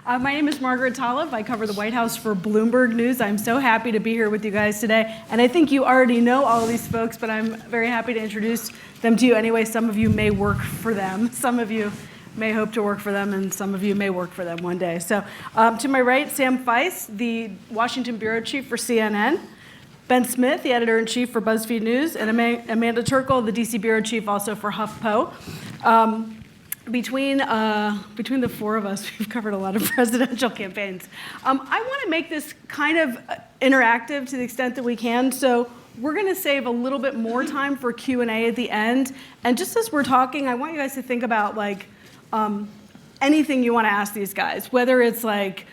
My name is Margaret Talev. I cover the White House for Bloomberg News. I'm so happy to be here with you guys today. And I think you already know all of these folks, but I'm very happy to introduce them to you anyway. Some of you may work for them. Some of you may hope to work for them, and some of you may work for them one day. So to my right, Sam Feist, the Washington bureau chief for CNN. Ben Smith, the editor-in-chief for Buzzfeed News, and Amanda Terkel, the DC bureau chief also for HuffPost. Between the four of us, we've covered a lot of presidential campaigns. I want to make this kind of interactive to the extent that we can, so we're going to save a little bit more time for Q&A at the end. And just as we're talking, I want you guys to think about like anything you want to ask these guys, whether it's like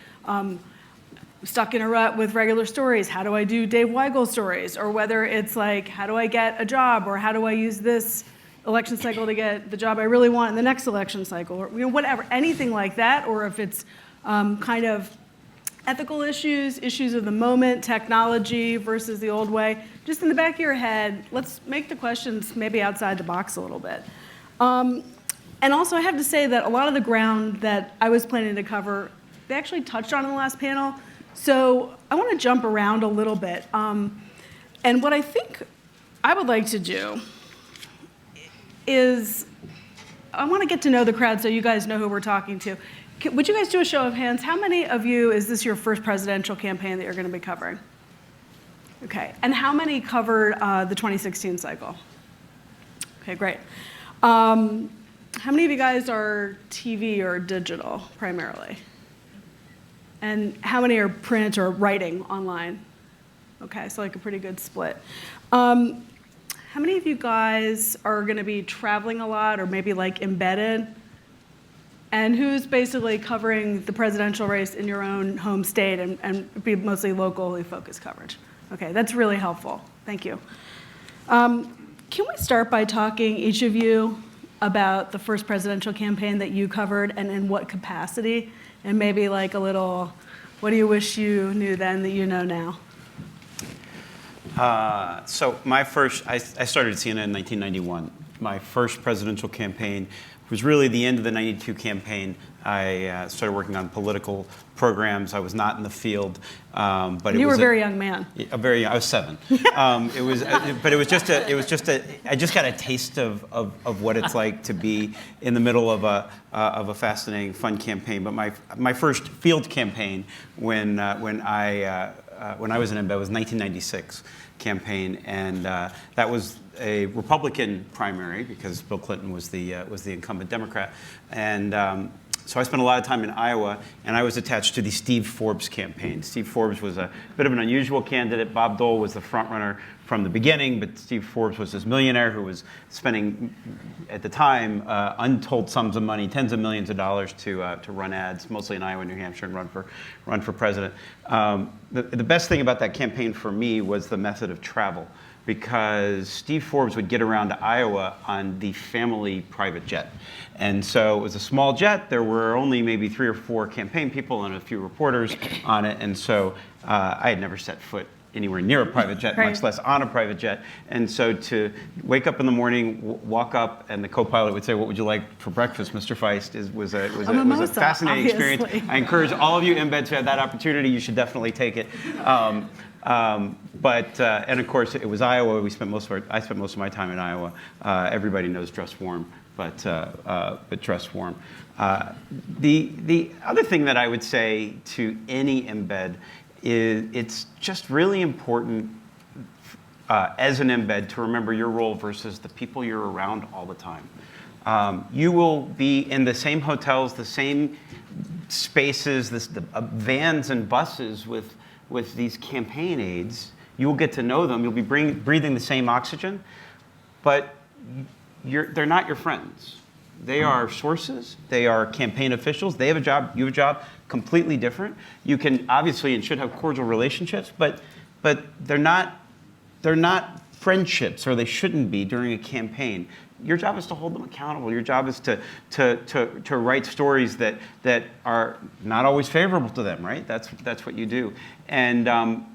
stuck in a rut with regular stories, how do I do Dave Weigel stories, or whether it's like how do I get a job, or how do I use this election cycle to get the job I really want in the next election cycle, or whatever, anything like that, or if it's kind of ethical issues of the moment, technology versus the old way. Just in the back of your head, let's make the questions maybe outside the box a little bit. And also I have to say that a lot of the ground that I was planning to cover, they actually touched on in the last panel. So I want to jump around a little bit. And what I think I would like to do is I want to get to know the crowd so you guys know who we're talking to. Would you guys do a show of hands? How many of you, is this your first presidential campaign that you're going to be covering? Okay, and how many covered the 2016 cycle? Okay, great. How many of you guys are TV or digital primarily? And how many are print or writing online? Okay, so like a pretty good split. How many of you guys are going to be traveling a lot or maybe like embedded? And who's basically covering the presidential race in your own home state and be mostly locally focused coverage? Okay, that's really helpful. Thank you. Can we start by talking, each of you, about the first presidential campaign that you covered and in what capacity? And maybe like a little, what do you wish you knew then that you know now? So my first, I started at CNN in 1991. My first presidential campaign was really the end of the 92 campaign. I started working on political programs. I was not in the field, but you were a very young man. I was 7. But it was just I just got a taste of what it's like to be in the middle of a fascinating, fun campaign. But my first field campaign when I was in embed was 1996 campaign, and that was a Republican primary because Bill Clinton was the incumbent Democrat, and so I spent a lot of time in Iowa, and I was attached to the Steve Forbes campaign. Steve Forbes was a bit of an unusual candidate. Bob Dole was the front runner from the beginning, but Steve Forbes was this millionaire who was spending, at the time, untold sums of money, tens of millions of dollars to run ads, mostly in Iowa and New Hampshire, and run for president. The best thing about that campaign for me was the method of travel, because Steve Forbes would get around to Iowa on the family private jet. And so it was a small jet. There were only maybe 3 or 4 campaign people and a few reporters on it. And so I had never set foot anywhere near a private jet, right, much less on a private jet. And so to wake up in the morning, walk up, and the co-pilot would say, "What would you like for breakfast, Mr. Feist?" was a fascinating experience. I encourage all of you embeds to have that opportunity. You should definitely take it. And of course, it was Iowa. I spent most of my time in Iowa. Everybody knows dress warm, but dress warm. The other thing that I would say to any embed is it's just really important as an embed to remember your role versus the people you're around all the time. You will be in the same hotels, the same spaces, the vans and buses with these campaign aides. You will get to know them. You'll be breathing the same oxygen, but they're not your friends. They are sources. They are campaign officials. They have a job. You have a job. Completely different. You can obviously and should have cordial relationships, but they're not friendships, or they shouldn't be during a campaign. Your job is to hold them accountable. Your job is to write stories that are not always favorable to them, right? That's what you do. And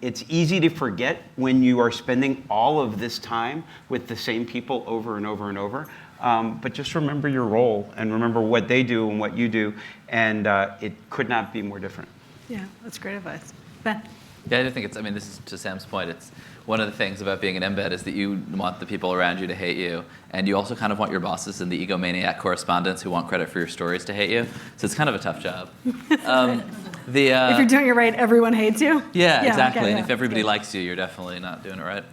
it's easy to forget when you are spending all of this time with the same people over and over and over. but just remember your role and remember what they do and what you do, and it could not be more different. Yeah, that's great advice. Ben? Yeah, I think it's, I mean, this is to Sam's point, it's one of the things about being an embed is that you want the people around you to hate you, and you also kind of want your bosses and the egomaniac correspondents who want credit for your stories to hate you. So it's kind of a tough job. If you're doing it right, everyone hates you? Yeah, exactly. Okay, and yeah. if everybody likes you, you're definitely not doing it right.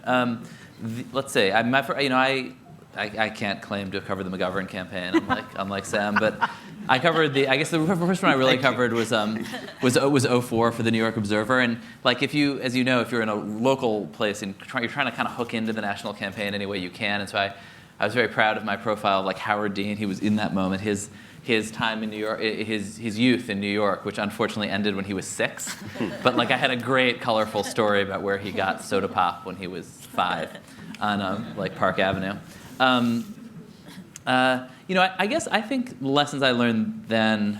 Let's see. I can't claim to have covered the McGovern campaign, unlike Sam, but I covered I guess the first one I really covered was 04 for the New York Observer, and like if you, as you know, if you're in a local place and you're trying to kind of hook into the national campaign any way you can, and so I was very proud of my profile of like Howard Dean. He was in that moment. His time in New York, his youth in New York, which unfortunately ended when he was 6. But like I had a great, colorful story about where he got soda pop when he was 5 on like Park Avenue. I guess I think lessons I learned then.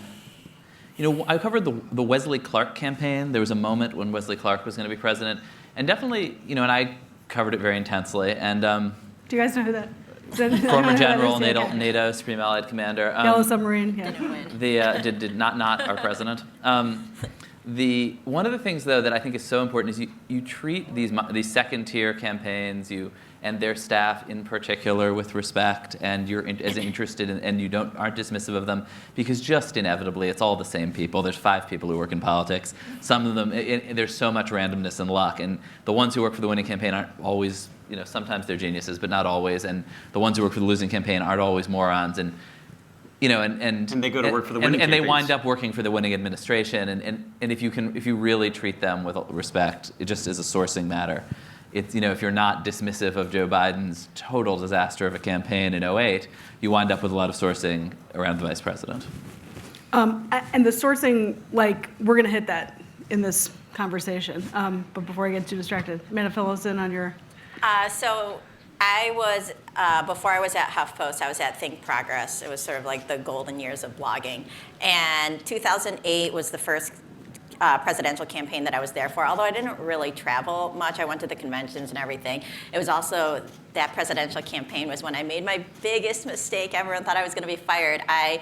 I covered the Wesley Clark campaign. There was a moment when Wesley Clark was going to be president, and definitely, and I covered it very intensely. And do you guys know who that? Former general, NATO Supreme Allied Commander. Yellow Submarine. Yeah. Did not our president. One of the things though that I think is so important is you treat these second tier campaigns and their staff in particular with respect, and you're as interested in, and you aren't dismissive of them, because just inevitably it's all the same people. There's 5 people who work in politics. Some of them, there's so much randomness and luck, and the ones who work for the winning campaign aren't always, sometimes they're geniuses, but not always, and the ones who work for the losing campaign aren't always morons, and they go to work for the winning and they campaigns. wind up working for the winning administration, and if you really treat them with respect, it just is a sourcing matter. It's, if you're not dismissive of Joe Biden's total disaster of a campaign in 2008, you wind up with a lot of sourcing around the vice president. And the sourcing, we're going to hit that in this conversation. But before I get too distracted, Amanda, fill us in on your... So I was, before I was at HuffPost, I was at Think Progress. It was sort of like the golden years of blogging. And 2008 was the first presidential campaign that I was there for, although I didn't really travel much. I went to the conventions and everything. It was also, that presidential campaign was when I made my biggest mistake ever and thought I was going to be fired. I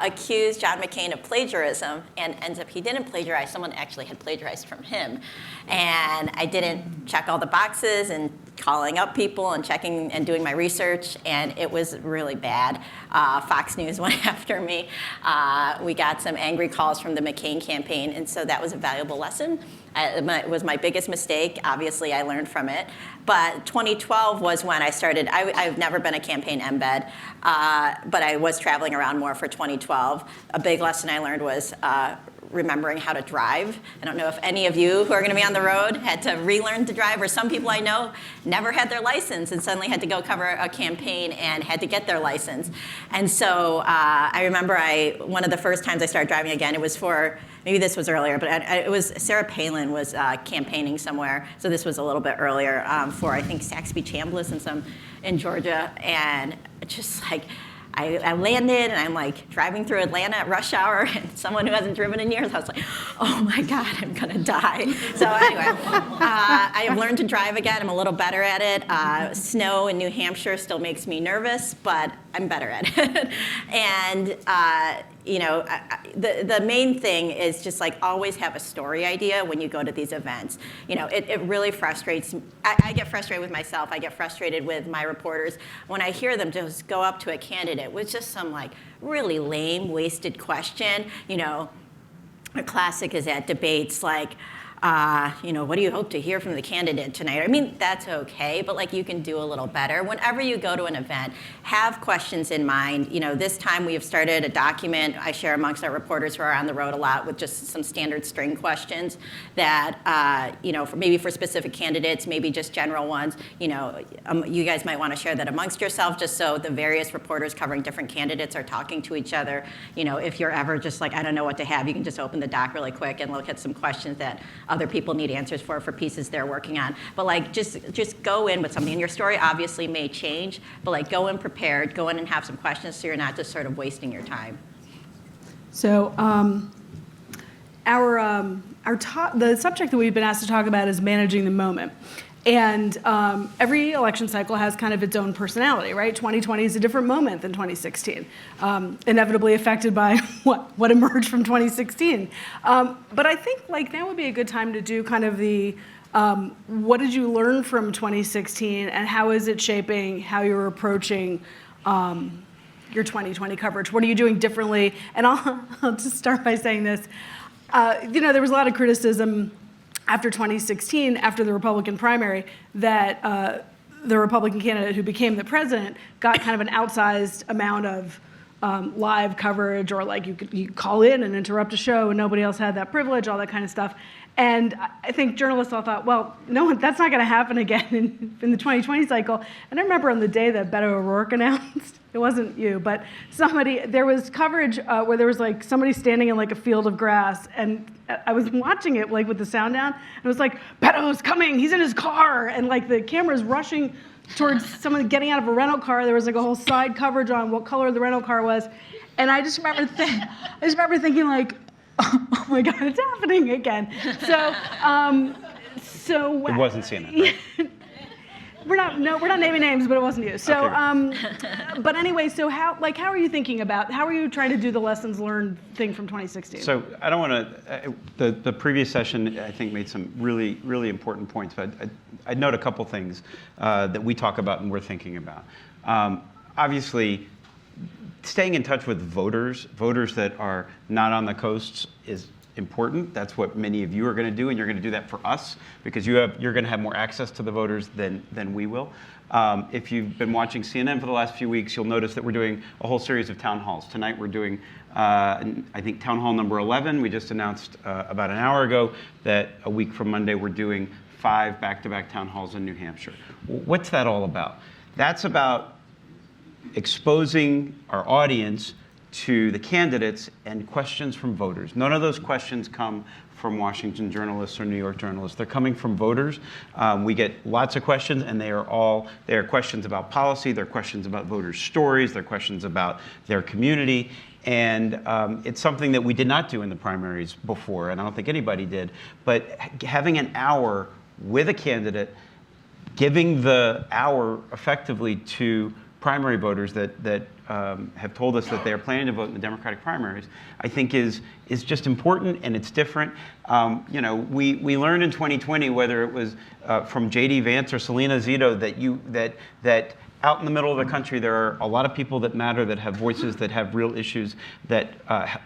accused John McCain of plagiarism, and ends up he didn't plagiarize. Someone actually had plagiarized from him. And I didn't check all the boxes and calling up people and checking and doing my research, and it was really bad. Fox News went after me. We got some angry calls from the McCain campaign, and so that was a valuable lesson. It was my biggest mistake. Obviously, I learned from it. But 2012 was when I started. I've never been a campaign embed, but I was traveling around more for 2012. A big lesson I learned was remembering how to drive. I don't know if any of you who are going to be on the road had to relearn to drive, or some people I know never had their license and suddenly had to go cover a campaign and had to get their license. And so I remember one of the first times I started driving again, it was for, maybe this was earlier, but it was Sarah Palin was campaigning somewhere, so this was a little bit earlier for, I think, Saxby Chambliss in Georgia, and just like, I landed, and I'm like driving through Atlanta at rush hour, and someone who hasn't driven in years, I was like, oh my God, I'm gonna die. So anyway, I have learned to drive again. I'm a little better at it. Snow in New Hampshire still makes me nervous, but I'm better at it. And the main thing is just like always have a story idea when you go to these events. It really frustrates me. I get frustrated with myself. I get frustrated with my reporters when I hear them just go up to a candidate with just some like really lame, wasted question. A classic is at debates like, what do you hope to hear from the candidate tonight? I mean, that's okay, but you can do a little better. Whenever you go to an event, have questions in mind. This time we have started a document I share amongst our reporters who are on the road a lot with just some standard string questions that, maybe for specific candidates, maybe just general ones. You guys might want to share that amongst yourself just so the various reporters covering different candidates are talking to each other. If you're ever just like, I don't know what to have, you can just open the doc really quick and look at some questions that other people need answers for pieces they're working on. But just go in with something. And your story obviously may change, but go in prepared, go in and have some questions so you're not just sort of wasting your time. So the subject that we've been asked to talk about is managing the moment. And every election cycle has kind of its own personality, right? 2020 is a different moment than 2016, inevitably affected by what emerged from 2016. But I think like now would be a good time to do kind of the what did you learn from 2016 and how is it shaping how you're approaching your 2020 coverage? What are you doing differently? And I'll just start by saying this. There was a lot of criticism after 2016, after the Republican primary, that the Republican candidate who became the president got kind of an outsized amount of live coverage, or like you could call in and interrupt a show and nobody else had that privilege, all that kind of stuff. And I think journalists all thought, well, no, that's not going to happen again in the 2020 cycle. And I remember on the day that Beto O'Rourke announced, it wasn't you, but there was coverage where there was like somebody standing in like a field of grass, and I was watching it like with the sound down, and it was like, Beto's coming, he's in his car, and like the camera's rushing towards someone getting out of a rental car. There was like a whole side coverage on what color the rental car was, and I just remember thinking like, oh my God, it's happening again. So It wasn't CNN, right? We're not naming names, but it wasn't you. So, Okay. But anyway, so how are you thinking about, how are you trying to do the lessons learned thing from 2016? So I don't want to, the previous session I think made some really, really important points, but I'd note a couple things that we talk about and we're thinking about. Obviously, staying in touch with voters that are not on the coasts is important. That's what many of you are going to do, and you're going to do that for us because you're going to have more access to the voters than we will. If you've been watching CNN for the last few weeks, you'll notice that we're doing a whole series of town halls. Tonight we're doing, I think, town hall number 11. We just announced about an hour ago that a week from Monday we're doing 5 back-to-back town halls in New Hampshire. What's that all about? That's about exposing our audience to the candidates and questions from voters. None of those questions come from Washington journalists or New York journalists. They're coming from voters. We get lots of questions, and they are questions about policy, they're questions about voters' stories, they're questions about their community. And it's something that we did not do in the primaries before, and I don't think anybody did. But having an hour with a candidate, giving the hour effectively to primary voters that have told us that they are planning to vote in the Democratic primaries, I think is just important, and it's different. We learned in 2020, whether it was from J.D. Vance or Selena Zito, that out in the middle of the country there are a lot of people that matter, that have voices, that have real issues, that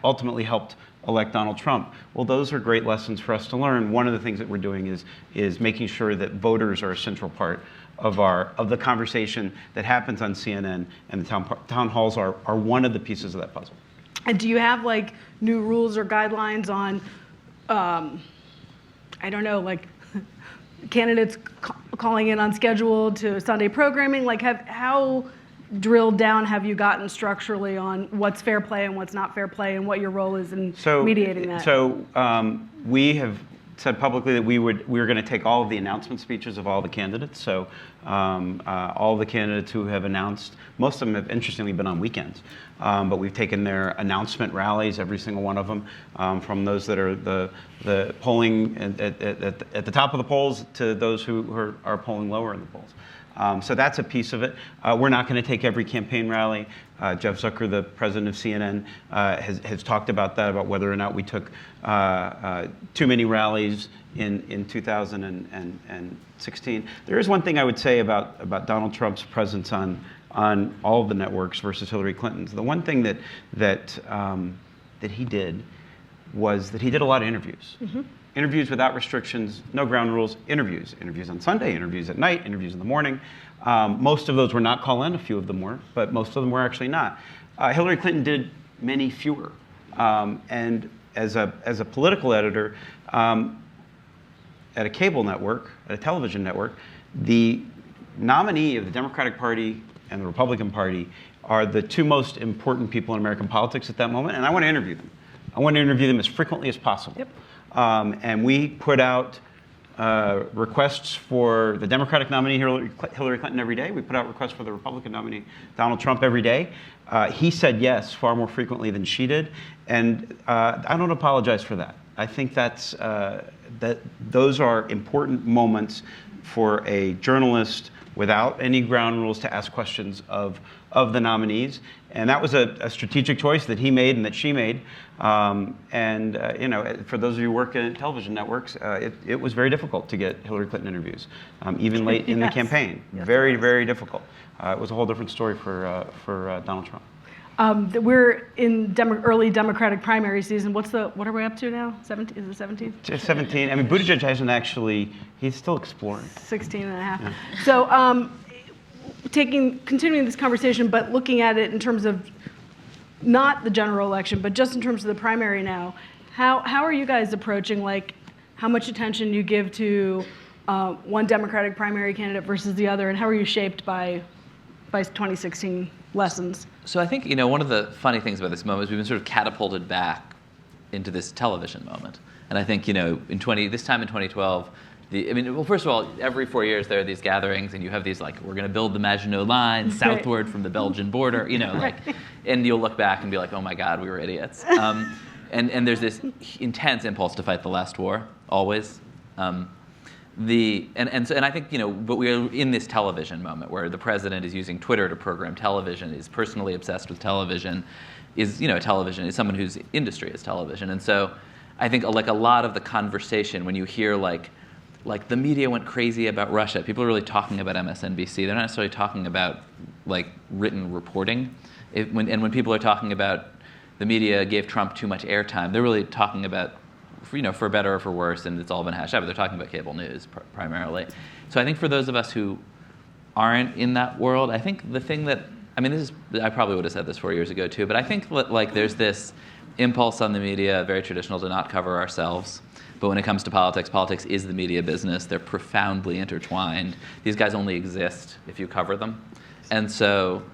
ultimately helped elect Donald Trump. Well, those are great lessons for us to learn. One of the things that we're doing is making sure that voters are a central part of the conversation that happens on CNN, and the town halls are one of the pieces of that puzzle. And do you have like new rules or guidelines on, I don't know, like candidates calling in unscheduled to Sunday programming? Like how drilled down have you gotten structurally on what's fair play and what's not fair play, and what your role is in mediating that? So we have said publicly that we were going to take all of the announcement speeches of all the candidates. So all of the candidates who have announced, most of them have interestingly been on weekends, but we've taken their announcement rallies, every single one of them, from those that are the polling at the top of the polls to those who are polling lower in the polls. So that's a piece of it. We're not going to take every campaign rally. Jeff Zucker, the president of CNN, has talked about that, about whether or not we took too many rallies in 2016. There is one thing I would say about Donald Trump's presence on all of the networks versus Hillary Clinton's. The one thing that he did was that he did a lot of interviews. Mm-hmm. Interviews without restrictions, no ground rules, interviews on Sunday, interviews at night, interviews in the morning. Most of those were not call-in, a few of them were, but most of them were actually not. Hillary Clinton did many fewer. And as a political editor at a cable network, at a television network, the nominee of the Democratic Party and the Republican Party are the two most important people in American politics at that moment, and I want to interview them. I want to interview them as frequently as possible. Yep. And we put out requests for the Democratic nominee Hillary Clinton every day. We put out requests for the Republican nominee Donald Trump every day. He said yes far more frequently than she did, and I don't apologize for that. I think that's those are important moments for a journalist without any ground rules to ask questions of the nominees. And that was a strategic choice that he made and that she made. For those of you who work at television networks, it was very difficult to get Hillary Clinton interviews, even late in the campaign. Yes, very, very difficult. It was a whole different story for Donald Trump. We're in early Democratic primary season. What are we up to now? 17? Is it 17? 17. I mean, Buttigieg hasn't actually. He's still exploring. 16 and a half. Yeah. So, continuing this conversation, but looking at it in terms of not the general election, but just in terms of the primary now, how are you guys approaching, like, how much attention you give to one Democratic primary candidate versus the other, and how are you shaped by 2016 lessons? So I think, one of the funny things about this moment is we've been sort of catapulted back into this television moment. And I think, this time in 2012, first of all, every 4 years there are these gatherings, and you have these, like, we're going to build the Maginot Line southward from the Belgian border, and you'll look back and be like, oh my God, we were idiots. And there's this intense impulse to fight the last war, always. And I think, but we're in this television moment where the president is using Twitter to program television, is personally obsessed with television, television is someone whose industry is television. And so I think, like, a lot of the conversation, when you hear, like the media went crazy about Russia, people are really talking about MSNBC. They're not necessarily talking about, like, written reporting. When people are talking about the media gave Trump too much airtime, they're really talking about, for better or for worse, and it's all been hashed out, but they're talking about cable news primarily. So I think for those of us who aren't in that world, I think the thing that, I probably would have said this 4 years ago too, but I think, like, there's this impulse on the media, very traditional, to not cover ourselves. But when it comes to politics, politics is the media business. They're profoundly intertwined. These guys only exist if you cover them. And so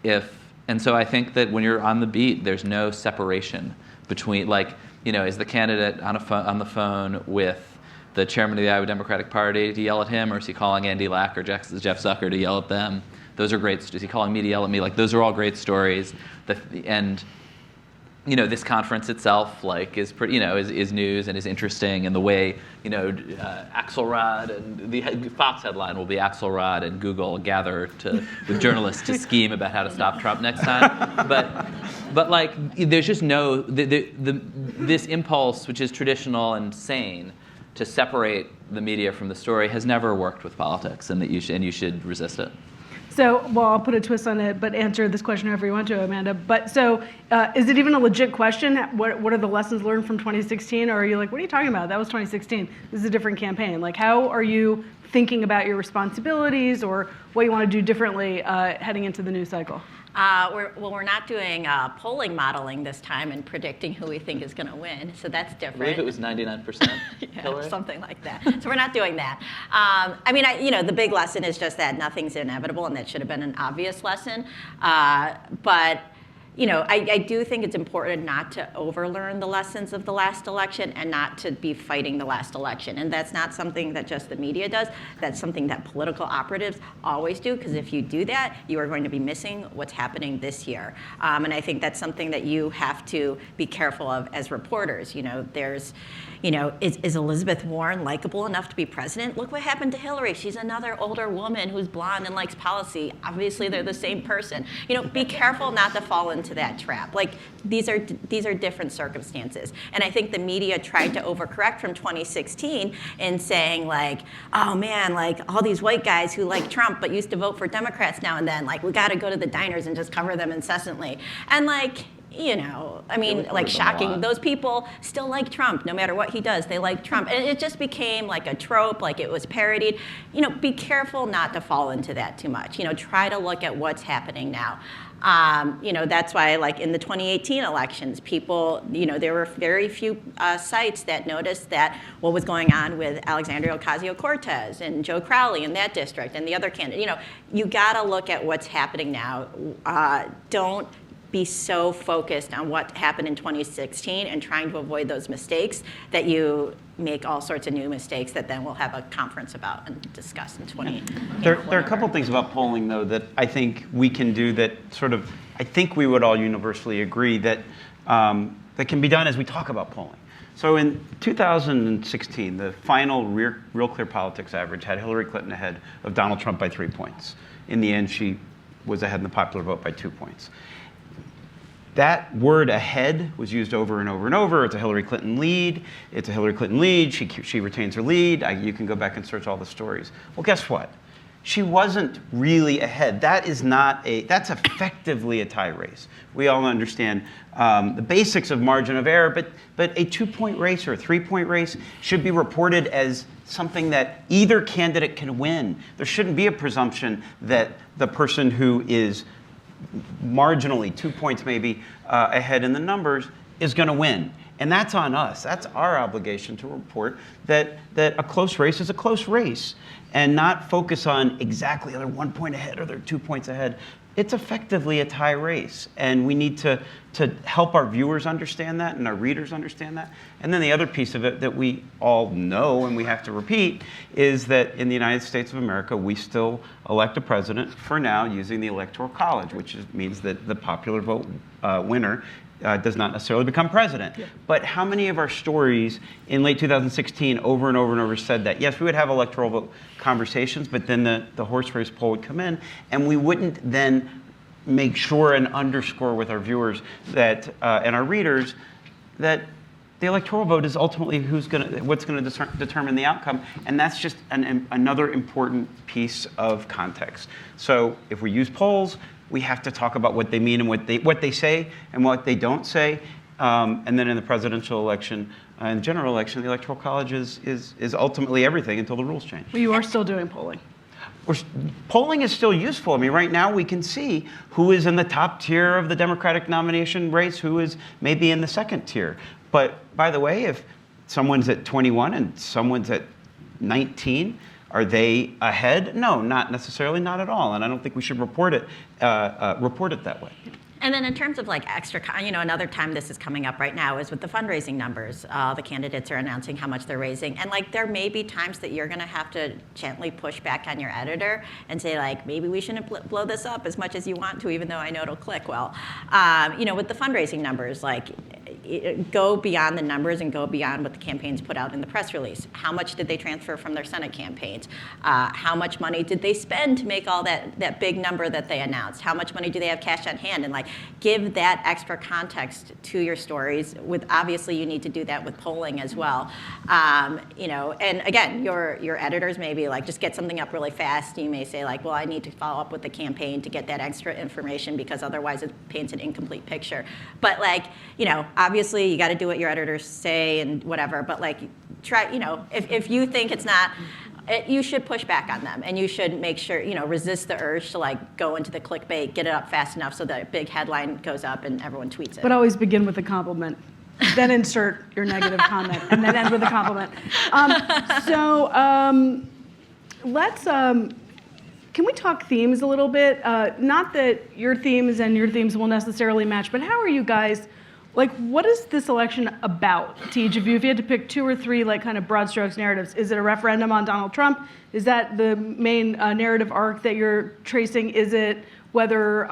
I think that when you're on the beat, there's no separation between, like, is the candidate on the phone with the chairman of the Iowa Democratic Party to yell at him, or is he calling Andy Lack or Jeff Zucker to yell at them? Those are great. Is he calling me to yell at me? Like, those are all great stories. This conference itself, like, is pretty, is news and is interesting, and the way, Axelrod and the Fox headline will be Axelrod and Google gather with journalists to scheme about how to stop Trump next time. But like, there's just no this impulse, which is traditional and sane, to separate the media from the story has never worked with politics, and you should resist it. So, well, I'll put a twist on it, but answer this question however you want to, Amanda. But so, is it even a legit question? What are the lessons learned from 2016? Or are you like, what are you talking about? That was 2016. This is a different campaign. Like, how are you thinking about your responsibilities or what you want to do differently heading into the new cycle? We're not doing polling modeling this time and predicting who we think is going to win, so that's different. I believe it was 99%. Yeah, something like that. So we're not doing that. The big lesson is just that nothing's inevitable, and that should have been an obvious lesson. But I do think it's important not to overlearn the lessons of the last election and not to be fighting the last election. And that's not something that just the media does. That's something that political operatives always do, because if you do that, you are going to be missing what's happening this year. And I think that's something that you have to be careful of as reporters. Is Elizabeth Warren likable enough to be president? Look what happened to Hillary. She's another older woman who's blonde and likes policy. Obviously, they're the same person. Be careful not to fall into that trap. Like, these are different circumstances. And I think the media tried to overcorrect from 2016 in saying, like, oh man, like, all these white guys who like Trump but used to vote for Democrats now and then, like, we got to go to the diners and just cover them incessantly. And like, shocking. Those people still like Trump, no matter what he does. They like Trump. And it just became like a trope, like it was parodied. Be careful not to fall into that too much. Try to look at what's happening now. That's why, like, in the 2018 elections, people, there were very few sites that noticed that what was going on with Alexandria Ocasio-Cortez and Joe Crowley in that district and the other candidate. You got to look at what's happening now. Don't be so focused on what happened in 2016 and trying to avoid those mistakes that you make all sorts of new mistakes that then we'll have a conference about and discuss in 20. There are a couple things about polling, though, that I think we can do that I think we would all universally agree that can be done as we talk about polling. So in 2016, the final Real Clear Politics average had Hillary Clinton ahead of Donald Trump by 3 points. In the end, she was ahead in the popular vote by 2 points. That word ahead was used over and over and over. It's a Hillary Clinton lead. It's a Hillary Clinton lead. She retains her lead. You can go back and search all the stories. Well, guess what? She wasn't really ahead. That's effectively a tie race. We all understand the basics of margin of error, but a 2-point race or a 3-point race should be reported as something that either candidate can win. There shouldn't be a presumption that the person who is marginally 2 points maybe ahead in the numbers is going to win. And that's on us. That's our obligation to report that a close race is a close race and not focus on exactly they're 1 point ahead or they're 2 points ahead. It's effectively a tie race. And we need to help our viewers understand that and our readers understand that. And then the other piece of it that we all know and we have to repeat is that in the United States of America, we still elect a president for now using the Electoral College, which means that the popular vote winner does not necessarily become president. Yeah. But how many of our stories in late 2016 over and over and over said that? Yes, we would have electoral vote conversations, but then the horse race poll would come in, and we wouldn't then make sure and underscore with our viewers that and our readers that the electoral vote is ultimately what's going to determine the outcome, and that's just another important piece of context. So if we use polls, we have to talk about what they mean and what they say and what they don't say. And then in the presidential election and general election, the Electoral College is ultimately everything until the rules change. Well, you are still doing polling. Polling is still useful. I mean, right now we can see who is in the top tier of the Democratic nomination race, who is maybe in the second tier. But by the way, if someone's at 21 and someone's at 19, are they ahead? No, not necessarily, not at all. And I don't think we should report it that way. And then in terms of like extra, another time this is coming up right now is with the fundraising numbers. The candidates are announcing how much they're raising. And like there may be times that you're gonna have to gently push back on your editor and say like, maybe we shouldn't blow this up as much as you want to, even though I know it'll click well. With the fundraising numbers, like go beyond the numbers and go beyond what the campaigns put out in the press release. How much did they transfer from their Senate campaigns? How much money did they spend to make all that big number that they announced? How much money do they have cash on hand? And like, give that extra context to your stories. Obviously, you need to do that with polling as well. And again, your editors may be like, just get something up really fast. You may say like, well, I need to follow up with the campaign to get that extra information because otherwise it paints an incomplete picture. But like, obviously you got to do what your editors say and whatever. But like, try, if you think it's not. You should push back on them, and you should make sure, resist the urge to like go into the clickbait, get it up fast enough so that a big headline goes up and everyone tweets it. But always begin with a compliment, then insert your negative comment, and then end with a compliment. Let's. Can we talk themes a little bit? Not that your themes and your themes will necessarily match, but how are you guys? Like, what is this election about to each of you? If you had to pick 2 or 3, like, kind of broad strokes narratives, is it a referendum on Donald Trump? Is that the main narrative arc that you're tracing? Is it whether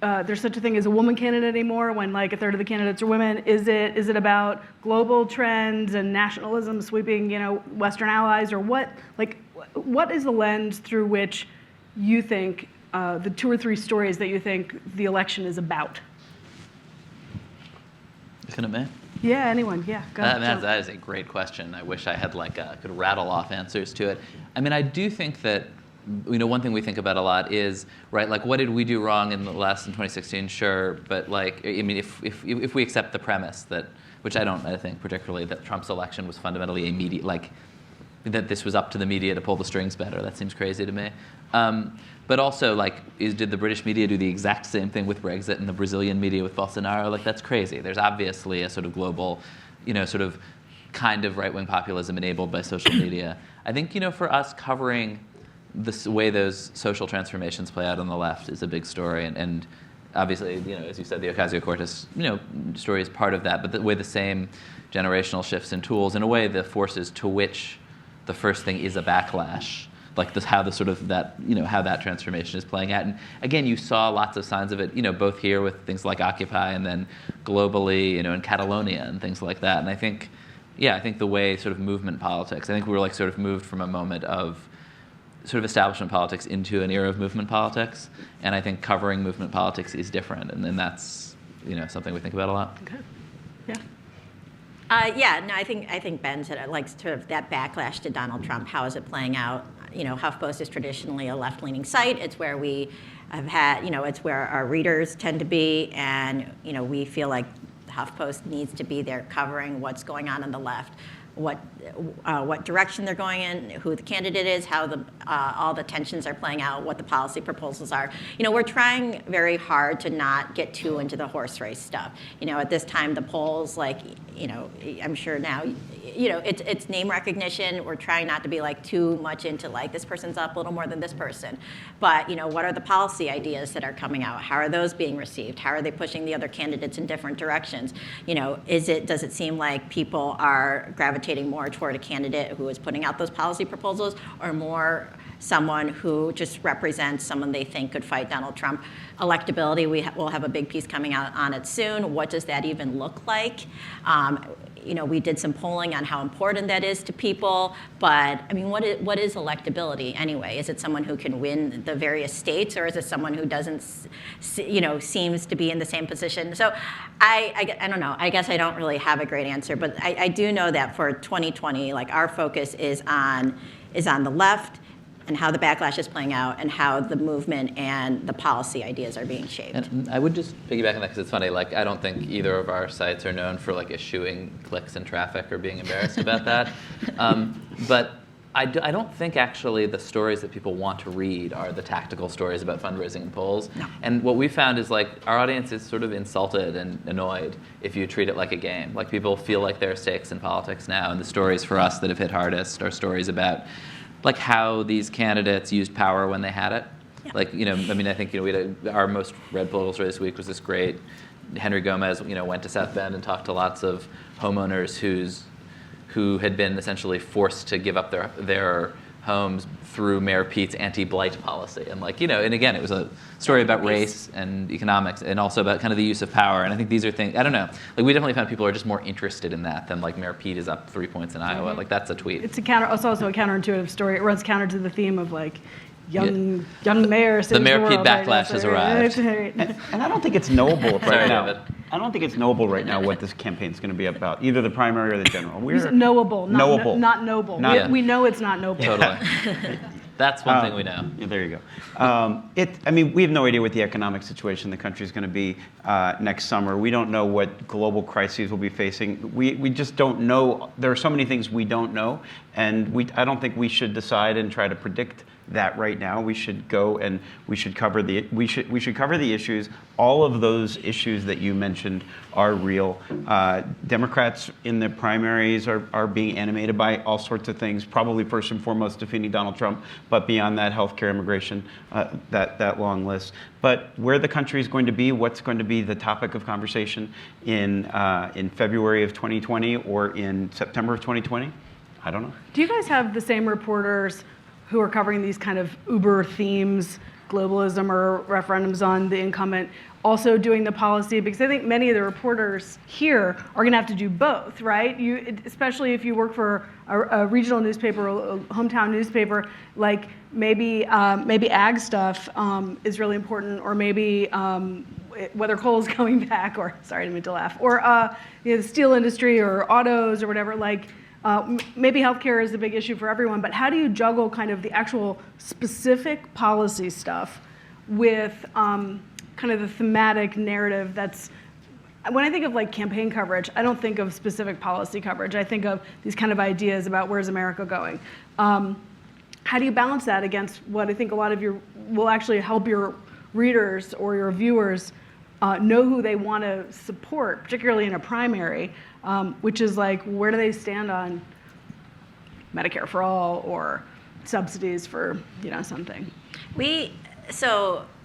there's such a thing as a woman candidate anymore when, like, a third of the candidates are women? Is it about global trends and nationalism sweeping, Western allies? Or what is the lens through which you think the 2 or 3 stories that you think the election is about? Looking at me? Yeah, anyone. Yeah, go ahead. That is a great question. I wish I had could rattle off answers to it. I mean, I do think that one thing we think about a lot is right, like what did we do wrong in 2016? Sure, but like I mean, if we accept the premise that, which I think particularly that Trump's election was fundamentally a media, like that this was up to the media to pull the strings better. That seems crazy to me. But also, like, did the British media do the exact same thing with Brexit and the Brazilian media with Bolsonaro? Like, that's crazy. There's obviously a sort of global, sort of kind of right-wing populism enabled by social media. I think, for us, covering the way those social transformations play out on the left is a big story. And obviously, as you said, the Ocasio-Cortez, story is part of that. But the way the same generational shifts in tools, in a way, the forces to which the first thing is a backlash, like how the sort of that, how that transformation is playing out. And again, you saw lots of signs of it, both here with things like Occupy and then globally, in Catalonia and things like that. And I think the way sort of movement politics, I think we were like sort of moved from a moment of sort of establishment politics into an era of movement politics. And I think covering movement politics is different. And then that's, something we think about a lot. Okay. Yeah. I think Ben said it, like sort of that backlash to Donald Trump. How is it playing out? HuffPost is traditionally a left-leaning site. It's where we have had, it's where our readers tend to be, and we feel like HuffPost needs to be there covering what's going on the left, what direction they're going in, who the candidate is, how all the tensions are playing out, what the policy proposals are. We're trying very hard to not get too into the horse race stuff. At this time, the polls, I'm sure now, it's name recognition. We're trying not to be like too much into like this person's up a little more than this person. But what are the policy ideas that are coming out? How are those being received? How are they pushing the other candidates in different directions? Does it seem like people are gravitating more toward a candidate who is putting out those policy proposals, or more someone who just represents someone they think could fight Donald Trump? Electability, we'll have a big piece coming out on it soon. What does that even look like? We did some polling on how important that is to people, but I mean, what is electability anyway? Is it someone who can win the various states, or is it someone who doesn't, seems to be in the same position? So I don't know. I guess I don't really have a great answer, but I do know that for 2020, like our focus is on the left, and how the backlash is playing out, and how the movement and the policy ideas are being shaped. And I would just piggyback on that because it's funny. Like, I don't think either of our sites are known for like eschewing clicks and traffic or being embarrassed about that. But I don't think actually the stories that people want to read are the tactical stories about fundraising and polls. No. And what we found is like our audience is sort of insulted and annoyed if you treat it like a game. Like, people feel like there are stakes in politics now, and the stories for us that have hit hardest are stories about like how these candidates used power when they had it. Yeah. Like, I think, we had our most read political story this week was this great, Henry Gomez, went to South Bend and talked to lots of homeowners who had been essentially forced to give up their homes through Mayor Pete's anti-blight policy. And and again, it was a story about race and economics, and also about kind of the use of power. And I think these are things, I don't know, like we definitely found people are just more interested in that than like Mayor Pete is up 3 points in Iowa. Like, that's a tweet. It's also a counterintuitive story. It runs counter to the theme of like young mayor. The Mayor Pete backlash has arrived. And I don't think it's knowable Sorry, now. David. I don't think it's knowable right now what this campaign is going to be about, either the primary or the general. We're knowable, knowable. Not noble. Yeah. We know it's not noble. Totally. That's one thing we know. Yeah, there you go. We have no idea what the economic situation in the country is going to be next summer. We don't know what global crises we'll be facing. We just don't know. There are so many things we don't know, and I don't think we should decide and try to predict that right now. We should go and we should cover the issues. All of those issues that you mentioned are real. Democrats in the primaries are being animated by all sorts of things, probably first and foremost defeating Donald Trump, but beyond that, healthcare, immigration, that long list. But where the country is going to be, what's going to be the topic of conversation in February of 2020 or in September of 2020, I don't know. Do you guys have the same reporters who are covering these kind of Uber themes, globalism or referendums on the incumbent, also doing the policy? Because I think many of the reporters here are going to have to do both, right? Especially if you work for a regional newspaper or a hometown newspaper, like maybe ag stuff is really important, or maybe whether coal is coming back, or sorry, I didn't mean to laugh, or the steel industry or autos or whatever. Maybe healthcare is a big issue for everyone, but how do you juggle kind of the actual specific policy stuff with kind of the thematic narrative that's, when I think of like campaign coverage, I don't think of specific policy coverage. I think of these kind of ideas about where's America going. How do you balance that against what I think a lot of you will actually help your readers or your viewers know who they want to support, particularly in a primary, which is like, where do they stand on Medicare for all or subsidies for something? We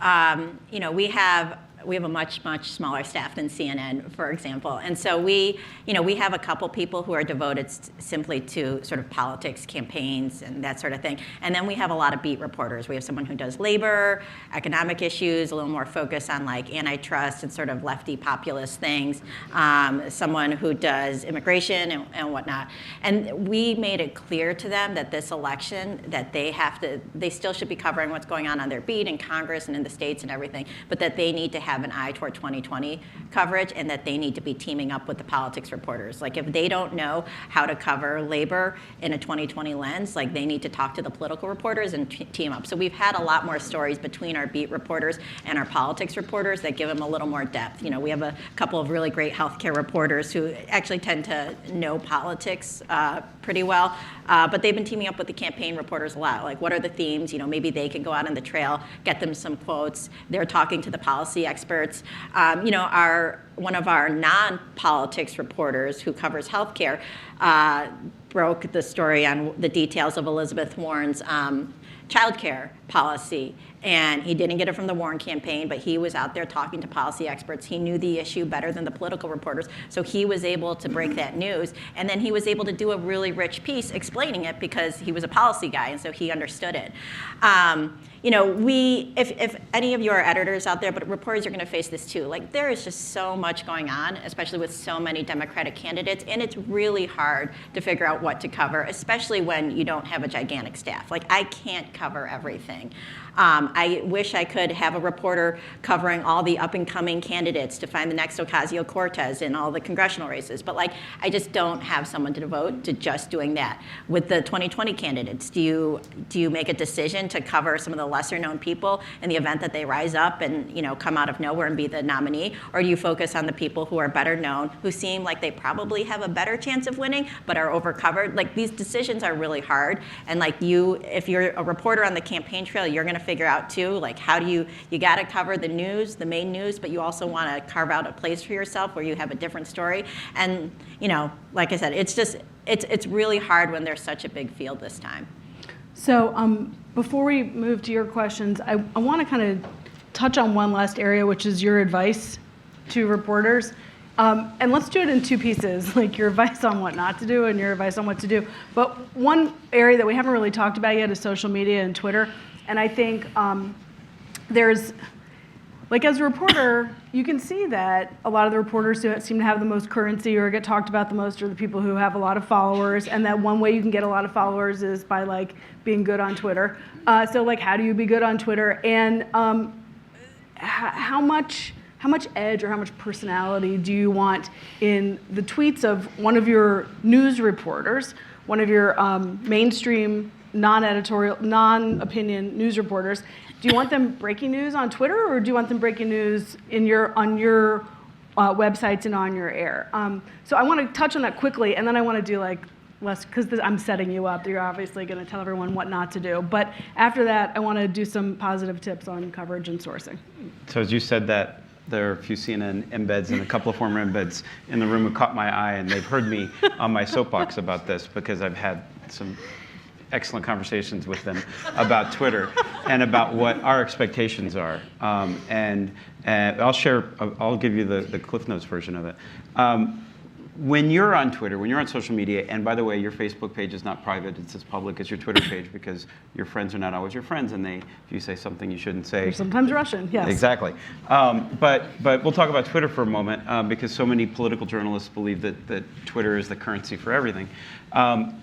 have much smaller staff than CNN, for example. And so we have a couple people who are devoted simply to sort of politics, campaigns, and that sort of thing. And then we have a lot of beat reporters. We have someone who does labor, economic issues, a little more focus on like antitrust and sort of lefty populist things. Someone who does immigration and whatnot. And we made it clear to them that this election, that they still should be covering what's going on their beat in Congress and in the states and everything, but that they need to have an eye toward 2020 coverage, and that they need to be teaming up with the politics reporters. Like if they don't know how to cover labor in a 2020 lens, like they need to talk to the political reporters and team up. So we've had a lot more stories between our beat reporters and our politics reporters that give them a little more depth. We have a couple of really great healthcare reporters who actually tend to know politics pretty well, but they've been teaming up with the campaign reporters a lot. Like what are the themes? Maybe they can go out on the trail, get them some quotes. They're talking to the policy experts. One of our non-politics reporters who covers healthcare broke the story on the details of Elizabeth Warren's childcare policy. And he didn't get it from the Warren campaign, but he was out there talking to policy experts. He knew the issue better than the political reporters, so he was able to break that news. And then he was able to do a really rich piece explaining it because he was a policy guy, and so he understood it. If any of you are editors out there, but reporters are going to face this too. Like there is just so much going on, especially with so many Democratic candidates, and it's really hard to figure out what to cover, especially when you don't have a gigantic staff. Like I can't cover everything. I wish I could have a reporter covering all the up-and-coming candidates to find the next Ocasio-Cortez in all the congressional races, but like I just don't have someone to devote to just doing that. With the 2020 candidates, do you make a decision to cover some of the lesser-known people in the event that they rise up and come out of nowhere and be the nominee, or do you focus on the people who are better known, who seem like they probably have a better chance of winning, but are overcovered? Like these decisions are really hard, and like if you're a reporter on the campaign trail, you're going to figure out too, like how do you got to cover the news, the main news, but you also want to carve out a place for yourself where you have a different story. And like I said, it's really hard when there's such a big field this time. So before we move to your questions, I want to kind of touch on one last area, which is your advice to reporters. And let's do it in two pieces, like your advice on what not to do and your advice on what to do. But one area that we haven't really talked about yet is social media and Twitter. And I think there's, like as a reporter, you can see that a lot of the reporters who seem to have the most currency or get talked about the most are the people who have a lot of followers. And that one way you can get a lot of followers is by like being good on Twitter. So like how do you be good on Twitter? And how much edge or how much personality do you want in the tweets of one of your news reporters, one of your mainstream non-editorial, non-opinion news reporters? Do you want them breaking news on Twitter, or do you want them breaking news on your websites and on your air? So I want to touch on that quickly, and then I want to do like less, because I'm setting you up. You're obviously going to tell everyone what not to do. But after that, I want to do some positive tips on coverage and sourcing. So as you said that, there are a few CNN embeds and a couple of former embeds in the room who caught my eye, and they've heard me on my soapbox about this because I've had some excellent conversations with them about Twitter and about what our expectations are. And I'll give you the Cliff Notes version of it. When you're on Twitter, when you're on social media, and by the way, your Facebook page is not private, it's as public as your Twitter page because your friends are not always your friends, and if you say something you shouldn't say. You're sometimes Russian, yes. Exactly. But we'll talk about Twitter for a moment because so many political journalists believe that Twitter is the currency for everything.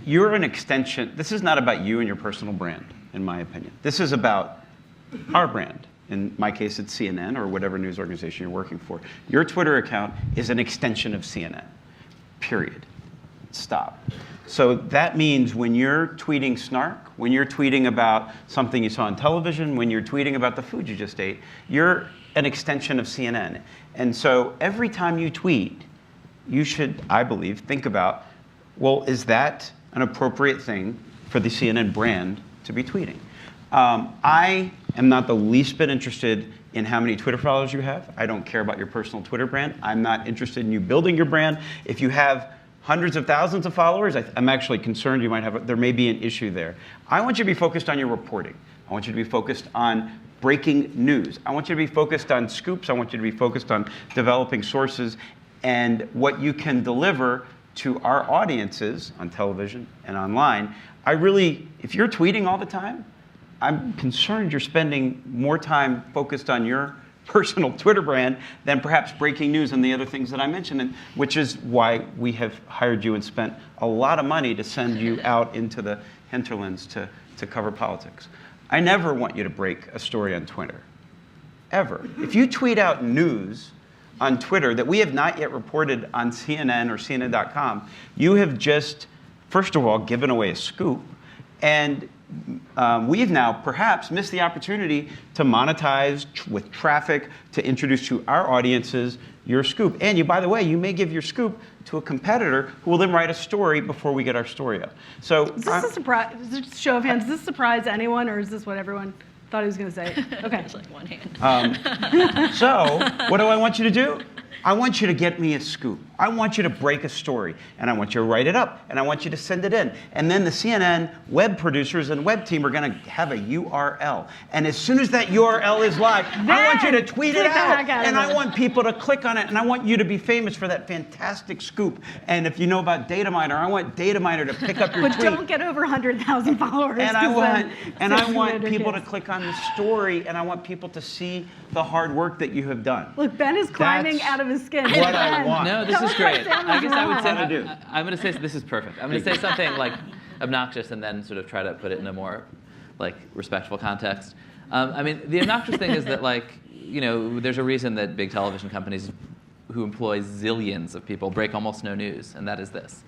You're an extension. This is not about you and your personal brand, in my opinion. This is about our brand. In my case, it's CNN or whatever news organization you're working for. Your Twitter account is an extension of CNN. Period. Stop. So that means when you're tweeting snark, when you're tweeting about something you saw on television, when you're tweeting about the food you just ate, you're an extension of CNN. And so every time you tweet, you should, I believe, think about, well, is that an appropriate thing for the CNN brand to be tweeting? I am not the least bit interested in how many Twitter followers you have. I don't care about your personal Twitter brand. I'm not interested in you building your brand. If you have hundreds of thousands of followers, I'm actually concerned there may be an issue there. I want you to be focused on your reporting. I want you to be focused on breaking news. I want you to be focused on scoops. I want you to be focused on developing sources and what you can deliver to our audiences on television and online. If you're tweeting all the time, I'm concerned you're spending more time focused on your personal Twitter brand than perhaps breaking news and the other things that I mentioned, which is why we have hired you and spent a lot of money to send you out into the hinterlands to cover politics. I never want you to break a story on Twitter, ever. If you tweet out news on Twitter that we have not yet reported on CNN or CNN.com, you have just, first of all, given away a scoop, and we've now perhaps missed the opportunity to monetize with traffic, to introduce to our audiences your scoop. And by the way, you may give your scoop to a competitor who will then write a story before we get our story up. So, is this a surprise? Show of hands, does this surprise anyone, or is this what everyone thought he was going to say? Okay. It's like one hand. So, what do I want you to do? I want you to get me a scoop. I want you to break a story, and I want you to write it up, and I want you to send it in. And then the CNN web producers and web team are going to have a URL. And as soon as that URL is live, I want you to tweet it out, and I want people to click on it, and I want you to be famous for that fantastic scoop. And if you know about Data Miner, I want Data Miner to pick up your but tweet. But don't get over 100,000 followers. And I want people to click on the story, and I want people to see the hard work that you have done. Look, Ben is climbing out of his skin. What I want. No, this is great. I guess I would say, I'm going to say, this is perfect. I'm going to say something like obnoxious and then sort of try to put it in a more like respectful context. I mean, the obnoxious thing is that there's a reason that big television companies who employ zillions of people break almost no news, and that is this.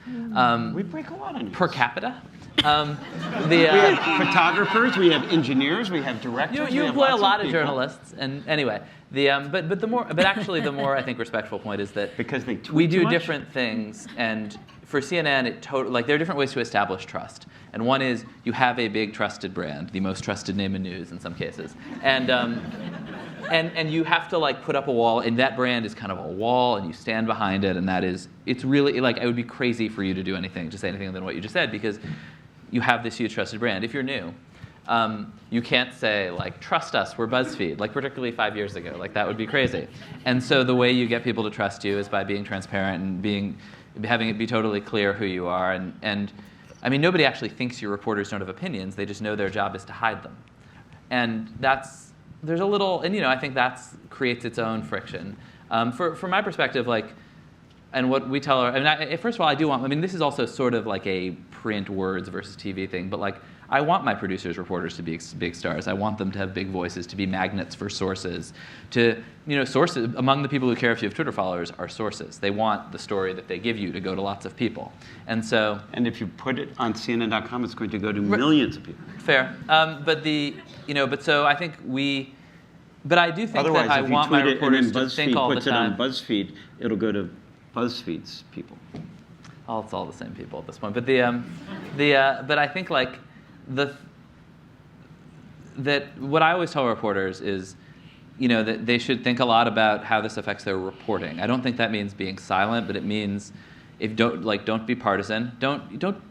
We break a lot of news. Per capita. We have photographers, we have engineers, we have directors. You employ a lot of journalists, and anyway, but the more I think respectful point is that because we do different things, and for CNN, there are different ways to establish trust. And one is you have a big trusted brand, the most trusted name in news in some cases, and you have to put up a wall, and that brand is kind of a wall, and you stand behind it, and it's really it would be crazy for you to say anything other than what you just said, because you have this huge trusted brand. If you're new, you can't say trust us, we're Buzzfeed, particularly 5 years ago, that would be crazy. And so the way you get people to trust you is by being transparent and having it be totally clear who you are. And I mean, nobody actually thinks your reporters don't have opinions. They just know their job is to hide them. And there's a little, and I think that creates its own friction. From my perspective, and what we tell her, first of all, I do want, this is also sort of like a print words versus TV thing, but I want my producers, reporters to be big stars. I want them to have big voices, to be magnets for sources. Sources, among the people who care if you have Twitter followers, are sources. They want the story that they give you to go to lots of people. And if you put it on CNN.com, it's going to go to millions of people. Fair. So I think but I do think otherwise, that I want my reporters to think all the time. Otherwise, if you tweet it and BuzzFeed puts it on BuzzFeed, it'll go to BuzzFeed's people. Oh, it's all the same people at this point. But but I think that what I always tell reporters is, that they should think a lot about how this affects their reporting. I don't think that means being silent, but it means don't be partisan. Don't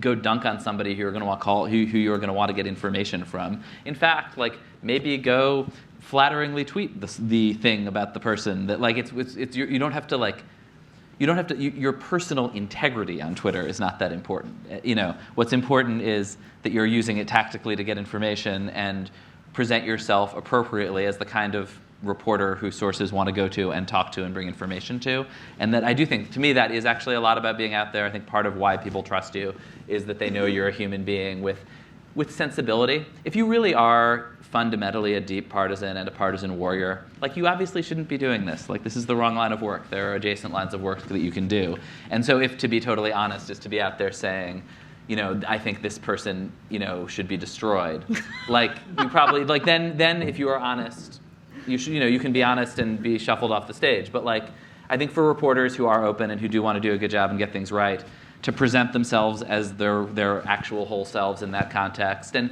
go dunk on somebody who you're going to want to call, who you're going to want to get information from. In fact, maybe go flatteringly tweet the thing about the person that you don't have to your personal integrity on Twitter is not that important. What's important is that you're using it tactically to get information and present yourself appropriately as the kind of reporter who sources want to go to and talk to and bring information to. And that I do think, to me, that is actually a lot about being out there. I think part of why people trust you is that they know you're a human being with sensibility. If you really are fundamentally a deep partisan and a partisan warrior, you obviously shouldn't be doing this. This is the wrong line of work. There are adjacent lines of work that you can do. And so if to be totally honest is to be out there saying, I think this person, should be destroyed, you probably, then if you are honest, you should, you can be honest and be shuffled off the stage. But I think for reporters who are open and who do want to do a good job and get things right, to present themselves as their actual whole selves in that context, and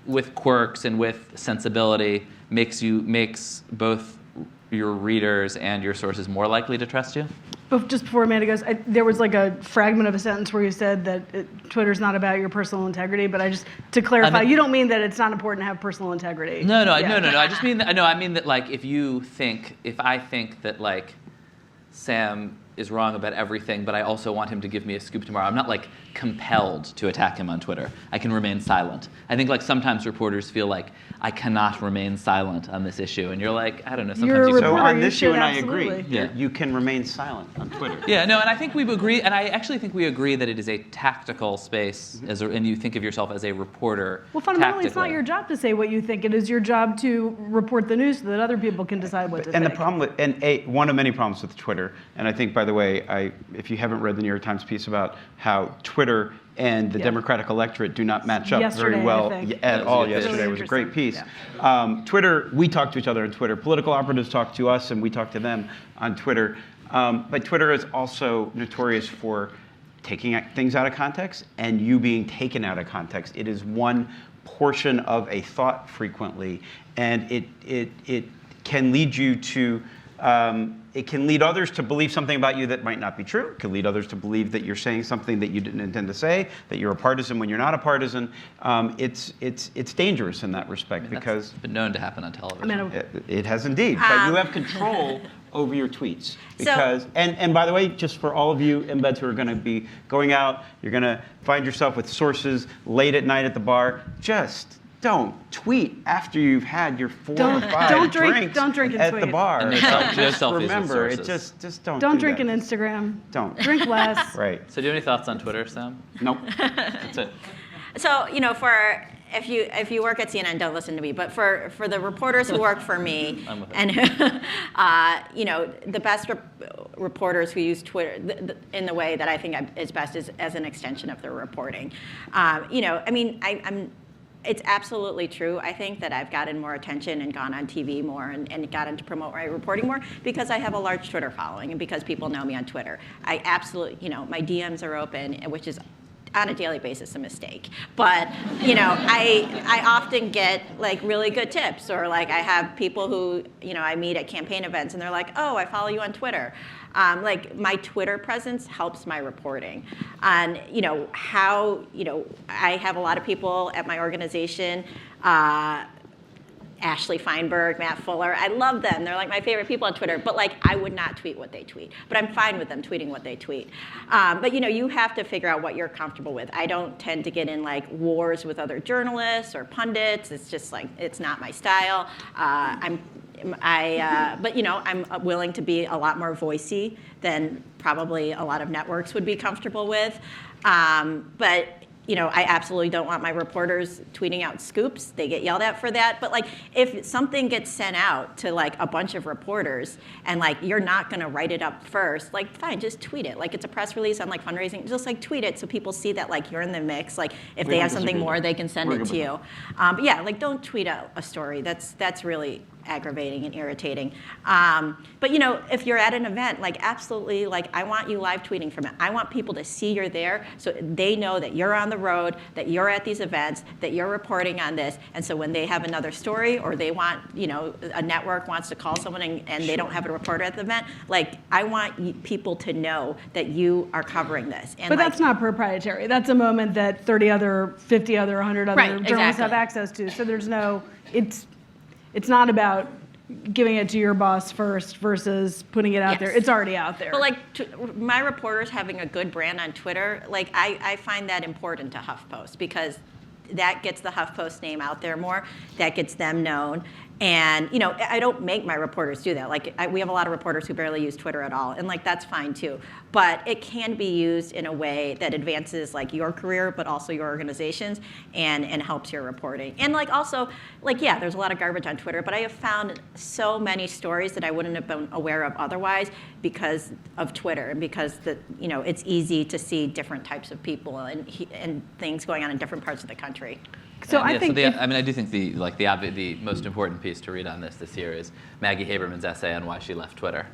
with quirks and with sensibility, makes both your readers and your sources more likely to trust you. Just before Amanda goes, there was like a fragment of a sentence where you said that Twitter's not about your personal integrity, but to clarify, you don't mean that it's not important to have personal integrity. No. I just mean that. No, I mean that like if I think that like Sam is wrong about everything, but I also want him to give me a scoop tomorrow, I'm not like compelled to attack him on Twitter. I can remain silent. I think like sometimes reporters feel like I cannot remain silent on this issue, and you're like, I don't know. Sometimes you So on you this, you should and I absolutely. agree. Yeah. You can remain silent on Twitter. Yeah, no, and I think we agree, and I actually think we agree that it is a tactical space, and you think of yourself as a reporter. Well, fundamentally, it's not tactically. your job to say what you think. It is your job to report the news so that other people can decide what to And think. the problem with, one of many problems with Twitter, and I think, by the way, if you haven't read the New York Times piece about how Twitter and the Democratic electorate do not match up Yesterday, very well I think. at all. Really Yesterday was a great piece. Yeah. Twitter, we talk to each other on Twitter. Political operatives talk to us, and we talk to them on Twitter. But Twitter is also notorious for taking things out of context and you being taken out of context. It is one portion of a thought frequently, and it can lead you to it can lead others to believe something about you that might not be true. It can lead others to believe that you're saying something that you didn't intend to say, that you're a partisan when you're not a partisan. It's dangerous in that respect because That's been known to happen on television. it has indeed. But you have control over your tweets because and by the way, just for all of you embeds who are going to be going out, you're going to find yourself with sources late at night at the bar. Just don't tweet after you've had your 4 or 5 drinks don't drink and at tweet. the bar. And no Just selfies with remember, it sources. just don't. Don't do drink that. on Instagram. Don't. Drink less. Right. So do you have any thoughts on Twitter, Sam? Nope. That's it. So, if you work at CNN, don't listen to me. But for the reporters who work for me, I'm with it. and the best reporters who use Twitter in the way that I think is best is as an extension of their reporting. It's absolutely true. I think that I've gotten more attention and gone on TV more and gotten to promote my reporting more because I have a large Twitter following and because people know me on Twitter. I absolutely, my DMs are open, which is on a daily basis a mistake. But, I often get like really good tips, or like I have people who, I meet at campaign events and they're like, oh, I follow you on Twitter. Like my Twitter presence helps my reporting. And, I have a lot of people at my organization, Ashley Feinberg, Matt Fuller. I love them. They're like my favorite people on Twitter. But like, I would not tweet what they tweet. But I'm fine with them tweeting what they tweet. But you have to figure out what you're comfortable with. I don't tend to get in like wars with other journalists or pundits. It's just like, it's not my style. But I'm willing to be a lot more voicey than probably a lot of networks would be comfortable with. But I absolutely don't want my reporters tweeting out scoops. They get yelled at for that. But like, if something gets sent out to like a bunch of reporters and like you're not going to write it up first, like fine, just tweet it. Like it's a press release on like fundraising, just like tweet it so people see that like you're in the mix. Like if they have something more, they can send it to you. But yeah, like don't tweet out a story. That's really aggravating and irritating. But if you're at an event, like absolutely, like I want you live tweeting from it. I want people to see you're there so they know that you're on the road, that you're at these events, that you're reporting on this. And so when they have another story or they want, a network wants to call someone and they don't have a reporter at the event, like I want people to know that you are covering this. And But that's not proprietary. That's a moment that 30 other, 50 other, 100 other Right, journalists have exactly. access to. So there's it's not about giving it to your boss first versus putting it out there. It's already out there. But like my reporters having a good brand on Twitter, like I find that important to HuffPost because that gets the HuffPost name out there more. That gets them known. And I don't make my reporters do that. Like we have a lot of reporters who barely use Twitter at all, and like that's fine too. But it can be used in a way that advances like your career, but also your organizations, and helps your reporting. And like also, like yeah, there's a lot of garbage on Twitter, but I have found so many stories that I wouldn't have been aware of otherwise because of Twitter and because it's easy to see different types of people and things going on in different parts of the country. So I think I do think the most important piece to read on this year is Maggie Haberman's essay on why she left Twitter.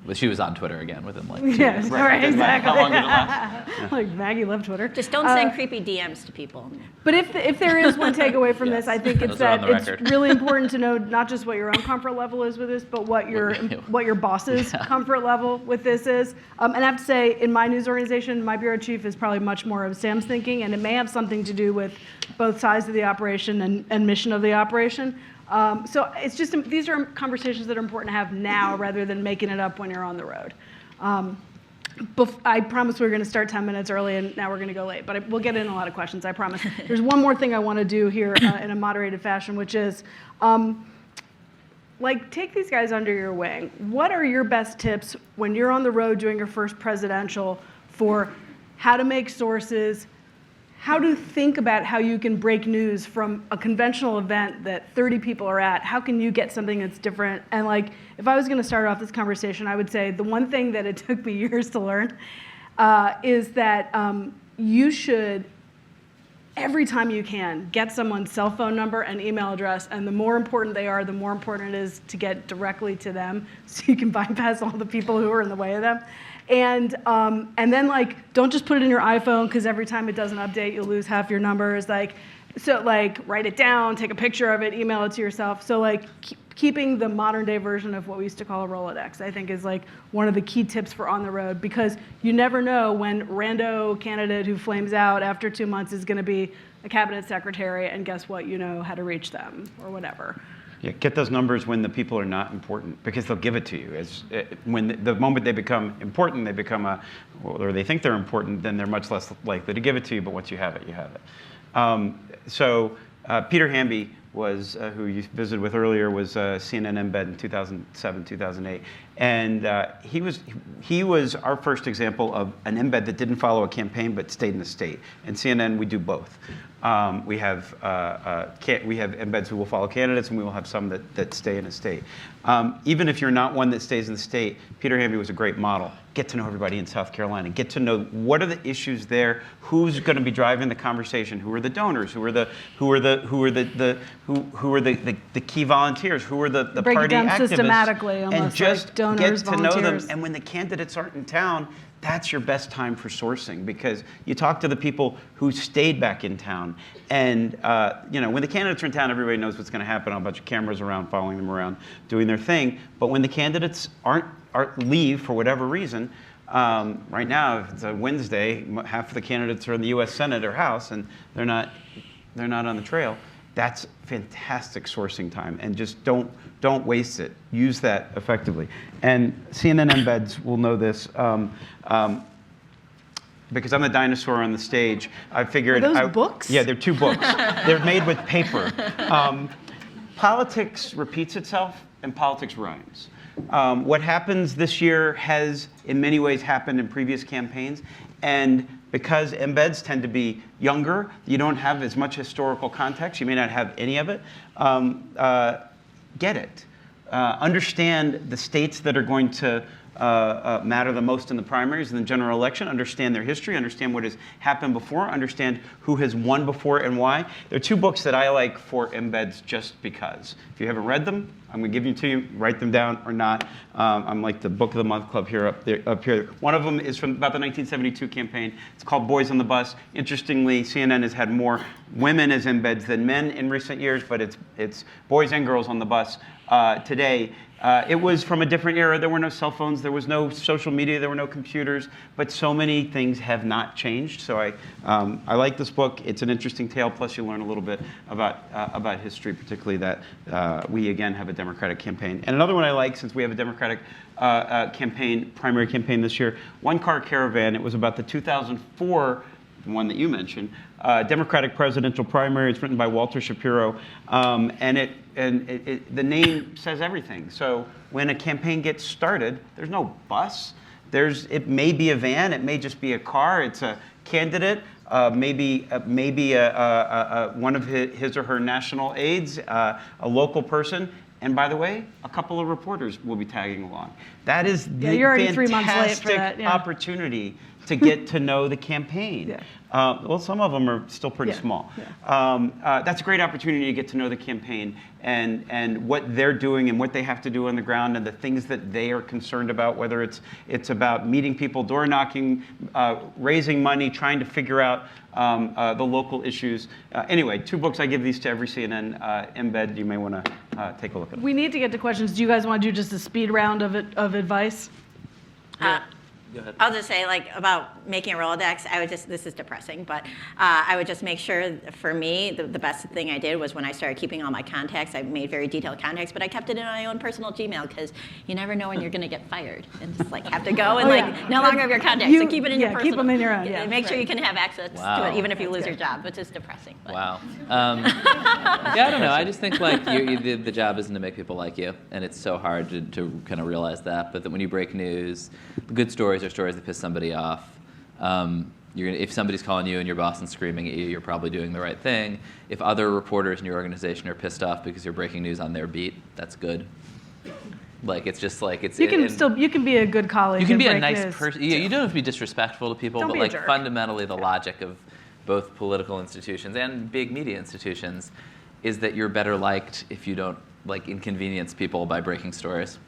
But she was on Twitter again within like 2 Yes, years. right, exactly. How long did it last? Like Maggie loved Twitter. Just don't send creepy DMs to people. But if there is one takeaway from this, I think it's Those are on that the it's record. really important to know not just what your own comfort level is with this, but what your boss's comfort level with this is. And I have to say, in my news organization, my bureau chief is probably much more of Sam's thinking, and it may have something to do with both sides of the operation and mission of the operation. So it's just these are conversations that are important to have now rather than making it up when you're on the road. I promised we were going to start 10 minutes early, and now we're going to go late. But we'll get in a lot of questions, I promise. There's one more thing I want to do here in a moderated fashion, which is, take these guys under your wing. What are your best tips when you're on the road doing your first presidential for how to make sources, how to think about how you can break news from a conventional event that 30 people are at? How can you get something that's different? And if I was going to start off this conversation, I would say the one thing that it took me years to learn is that you should, every time you can, get someone's cell phone number and email address. And the more important they are, the more important it is to get directly to them so you can bypass all the people who are in the way of them. And then don't just put it in your iPhone, because every time it doesn't update, you'll lose half your numbers. Write it down, take a picture of it, email it to yourself. So keeping the modern day version of what we used to call a Rolodex, I think is one of the key tips for on the road, because you never know when rando candidate who flames out after 2 months is going to be a cabinet secretary, and guess what? You know how to reach them or whatever. Yeah, get those numbers when the people are not important, because they'll give it to you. When the moment they become important, they become or they think they're important, then they're much less likely to give it to you. But once you have it, you have it. Peter Hamby was, who you visited with earlier, was CNN embed in 2007, 2008, and he was our first example of an embed that didn't follow a campaign but stayed in the state. And CNN, we do both. We have embeds who will follow candidates, and we will have some that stay in a state. Even if you're not one that stays in the state, Peter Hamby was a great model. Get to know everybody in South Carolina. Get to know what are the issues there, who's going to be driving the conversation, who are the donors, who are the key volunteers, who are the Break party it down activists, systematically, almost, and just donors, get to know them. volunteers. And when the candidates aren't in town, that's your best time for sourcing, because you talk to the people who stayed back in town. And when the candidates are in town, everybody knows what's going to happen. A bunch of cameras around, following them around, doing their thing. But when the candidates leave for whatever reason, right now, if it's a Wednesday, half of the candidates are in the U.S. Senate or House, and they're not on the trail. That's fantastic sourcing time, and just don't waste it. Use that effectively. And CNN embeds will know this. Because I'm the dinosaur on the stage, I figured... Are those books? Yeah, they're 2 books. They're made with paper. Politics repeats itself, and politics rhymes. What happens this year has, in many ways, happened in previous campaigns. And because embeds tend to be younger, you don't have as much historical context. You may not have any of it. Get it. Understand the states that are going to matter the most in the primaries and the general election. Understand their history. Understand what has happened before. Understand who has won before and why. There are 2 books that I like for embeds just because. If you haven't read them, I'm going to give them to you. Write them down or not. I'm like the Book of the Month Club here up here. One of them is from about the 1972 campaign. It's called Boys on the Bus. Interestingly, CNN has had more women as embeds than men in recent years, but it's boys and girls on the bus today. It was from a different era. There were no cell phones. There was no social media. There were no computers. But so many things have not changed. So I like this book. It's an interesting tale. Plus, you learn a little bit about history, particularly that we, again, have a Democratic campaign. And another one I like, since we have a Democratic primary campaign this year, One Car Caravan. It was about the 2004, the one that you mentioned, Democratic presidential primary. It's written by Walter Shapiro, and the name says everything. So when a campaign gets started, there's no bus. It may be a van. It may just be a car. It's a candidate, maybe one of his or her national aides, a local person. And by the way, a couple of reporters will be tagging along. That is the you're already 3 months late for that, fantastic opportunity to get to know the campaign. Well, some of them are still pretty Yeah, small. yeah. That's a great opportunity to get to know the campaign and what they're doing and what they have to do on the ground and the things that they are concerned about, whether it's about meeting people, door knocking, raising money, trying to figure out the local issues. Anyway, 2 books. I give these to every CNN embed. You may want to take a look at them. We need to get to questions. Do you guys want to do just a speed round of advice? Go ahead. I'll just say, like, about making a Rolodex, this is depressing, but I would just make sure, for me, the best thing I did was when I started keeping all my contacts, I made very detailed contacts, but I kept it in my own personal Gmail, because you never know when you're going to get fired and just, like, have to go and, no longer have your contacts. So keep it in your personal. Keep them in your own, yeah. Make sure you can have access Wow. to it, even if you lose your job, which is depressing. But. Wow. Yeah, I don't know. I just think like the job isn't to make people like you, and it's so hard to kind of realize that. But that when you break news, the good stories are stories that piss somebody off. If somebody's calling you and your boss is screaming at you, you're probably doing the right thing. If other reporters in your organization are pissed off because you're breaking news on their beat, that's good. Like it's just like it's. You can be a good colleague. You can be a break nice news. person. You don't have to be disrespectful to people, Don't but be a like jerk. fundamentally, the logic of both political institutions and big media institutions is that you're better liked if you don't like inconvenience people by breaking stories.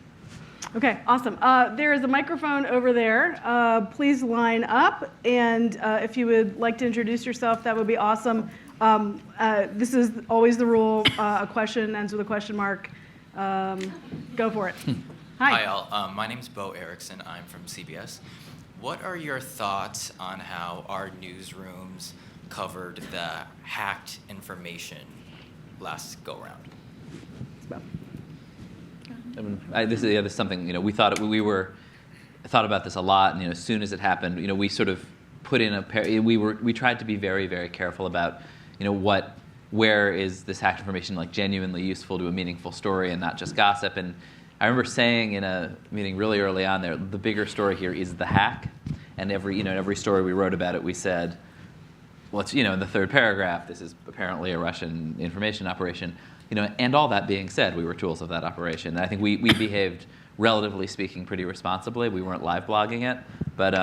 Okay, awesome. There is a microphone over there. Please line up, and if you would like to introduce yourself, that would be awesome. This is always the rule. A question ends with a question mark. Go for it. Hi. Hi, all. My name's Bo Erickson. I'm from CBS. What are your thoughts on how our newsrooms covered the hacked information last go-round? I mean, this is something we thought thought about this a lot, and as soon as it happened, we sort of put in we tried to be very, very careful about where is this hacked information like genuinely useful to a meaningful story and not just gossip. And I remember saying in a meeting really early on there, the bigger story here is the hack, and every story we wrote about it, we said, well, it's in the third paragraph, this is apparently a Russian information operation. And all that being said, we were tools of that operation. And I think we behaved, relatively speaking, pretty responsibly. We weren't live blogging it, but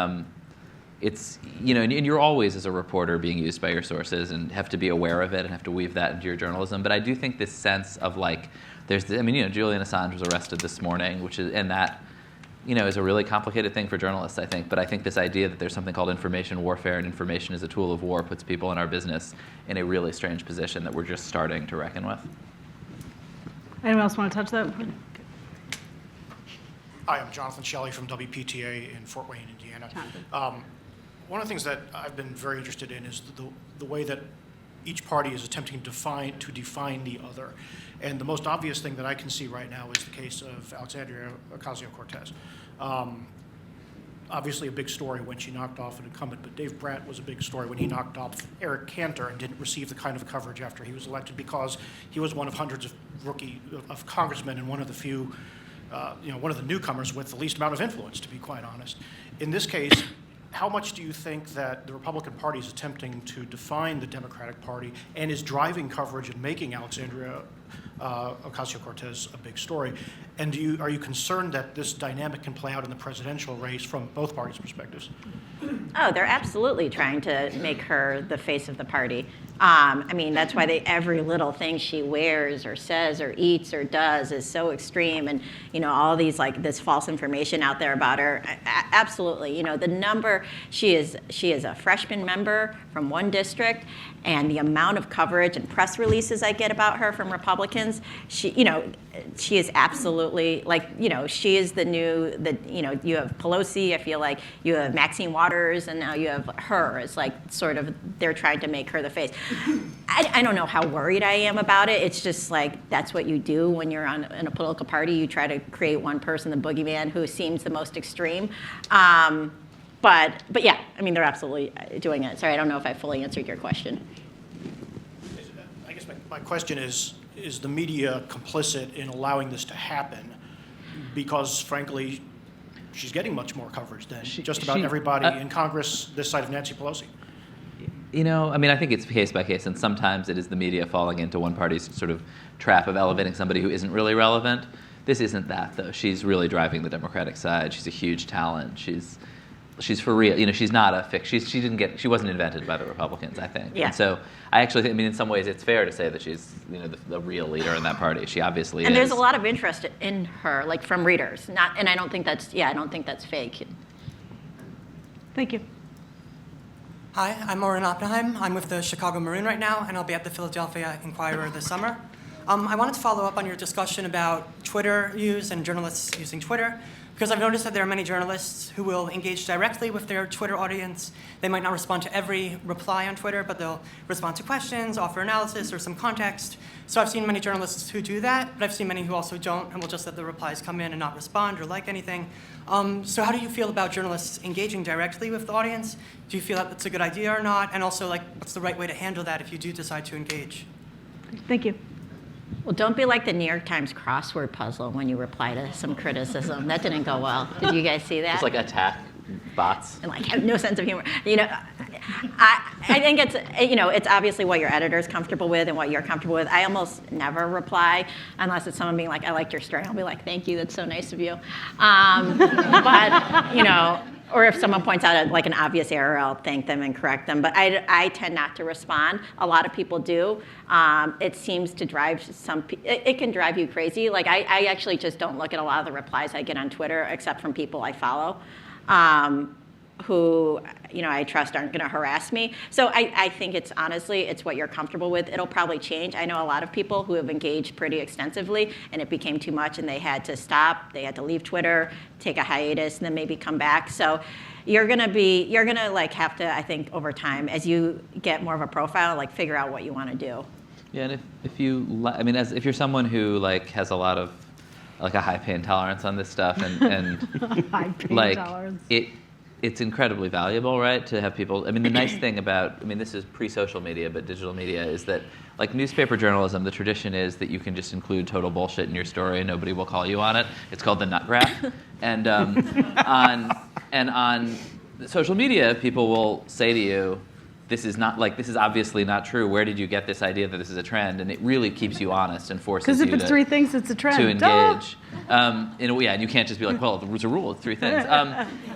it's and you're always as a reporter being used by your sources and have to be aware of it and have to weave that into your journalism. But I do think this sense of like Julian Assange was arrested this morning, that is a really complicated thing for journalists, I think. But I think this idea that there's something called information warfare and information is a tool of war puts people in our business in a really strange position that we're just starting to reckon with. Anyone else want to touch that? Hi, I'm Jonathan Shelley from WPTA in Fort Wayne, Indiana. One of the things that I've been very interested in is the way that each party is attempting to define the other. And the most obvious thing that I can see right now is the case of Alexandria Ocasio-Cortez. Obviously a big story when she knocked off an incumbent, but Dave Brat was a big story when he knocked off Eric Cantor and didn't receive the kind of coverage after he was elected because he was one of hundreds of congressmen and one of the few, one of the newcomers with the least amount of influence, to be quite honest. In this case, how much do you think that the Republican Party is attempting to define the Democratic Party and is driving coverage and making Alexandria Ocasio-Cortez a big story? And are you concerned that this dynamic can play out in the presidential race from both parties' perspectives? Oh, they're absolutely trying to make her the face of the party. That's why every little thing she wears or says or eats or does is so extreme, and all these this false information out there about her. Absolutely, the number she is a freshman member from one district, and the amount of coverage and press releases I get about her from Republicans, she is absolutely she is the new you have Pelosi, I feel like you have Maxine Waters, and now you have her. It's sort of they're trying to make her the face. I don't know how worried I am about it. It's just that's what you do when you're in a political party. You try to create one person, the boogeyman, who seems the most extreme. But yeah, they're absolutely doing it. Sorry, I don't know if I fully answered your question. I guess my question is the media complicit in allowing this to happen? Because, frankly, she's getting much more coverage than just about everybody in Congress this side of Nancy Pelosi. I think it's case by case, and sometimes it is the media falling into one party's sort of trap of elevating somebody who isn't really relevant. This isn't that, though. She's really driving the Democratic side. She's a huge talent. She's she's for real. You know, she's not a fic. She wasn't invented by the Republicans, I think. Yeah. And so I actually think, I mean, in some ways, it's fair to say that she's, you know, the real leader in that party. She obviously And is. there's a lot of interest in her, like from readers. And I don't think that's fake. Thank you. Hi, I'm Loren Oppenheim. I'm with the Chicago Maroon right now, and I'll be at the Philadelphia Inquirer this summer. I wanted to follow up on your discussion about Twitter use and journalists using Twitter, because I've noticed that there are many journalists who will engage directly with their Twitter audience. They might not respond to every reply on Twitter, but they'll respond to questions, offer analysis, or some context. So I've seen many journalists who do that, but I've seen many who also don't and will just let the replies come in and not respond or like anything. So how do you feel about journalists engaging directly with the audience? Do you feel that that's a good idea or not? And also, like, what's the right way to handle that if you do decide to engage? Thank you. Well, don't be like the New York Times crossword puzzle when you reply to some criticism. That didn't go well. Did you guys see that? Just like attack bots. And like have no sense of humor. You know, I think it's, you know, it's obviously what your editor is comfortable with and what you're comfortable with. I almost never reply unless it's someone being like, I liked your story. I'll be like, thank you, that's so nice of you. But, you know, or if someone points out like an obvious error, I'll thank them and correct them. But I tend not to respond. A lot of people do. It seems to drive it can drive you crazy. Like I actually just don't look at a lot of the replies I get on Twitter, except from people I follow, who, you know, I trust aren't going to harass me. So I think it's honestly, it's what you're comfortable with. It'll probably change. I know a lot of people who have engaged pretty extensively and it became too much and they had to stop. They had to leave Twitter, take a hiatus, and then maybe come back. So you're gonna like have to, I think, over time, as you get more of a profile, like figure out what you want to do. Yeah, and if you're someone who like has a lot of like a high pain tolerance on this stuff and High pain like tolerance. it's incredibly valuable, right? To have people, I mean, the nice thing about, I mean, this is pre-social media, but digital media is that, like newspaper journalism, the tradition is that you can just include total bullshit in your story and nobody will call you on it. It's called the nut graph. And on social media, people will say to you, this is obviously not true. Where did you get this idea that this is a trend? And it really keeps you honest and forces you Because if it's three things, it's a trend. to engage. And you can't just be like, well, it's a rule, it's three things.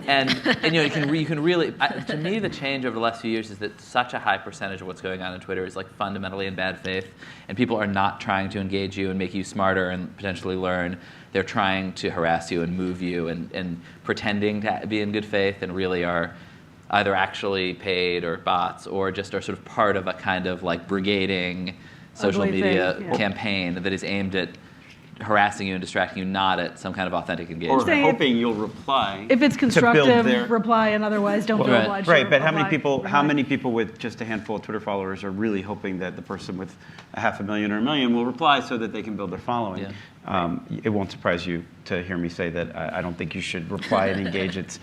And you know, you can really, to me, the change over the last few years is that such a high percentage of what's going on Twitter is like fundamentally in bad faith, and people are not trying to engage you and make you smarter and potentially learn. They're trying to harass you and move you and pretending to be in good faith and really are either actually paid or bots or just are sort of part of a kind of like brigading social Ugly media thing, yeah. campaign that is aimed at harassing you and distracting you, not at some kind of authentic Or engagement. Saying hoping you'll reply. If it's to build constructive, their- reply, and otherwise don't feel Right. obliged to Right, but how reply. many people with just a handful of Twitter followers are really hoping that the person with 500,000 or 1 million will reply so that they can build their following? Yeah. It won't surprise you to hear me say that I don't think you should reply and engage. It's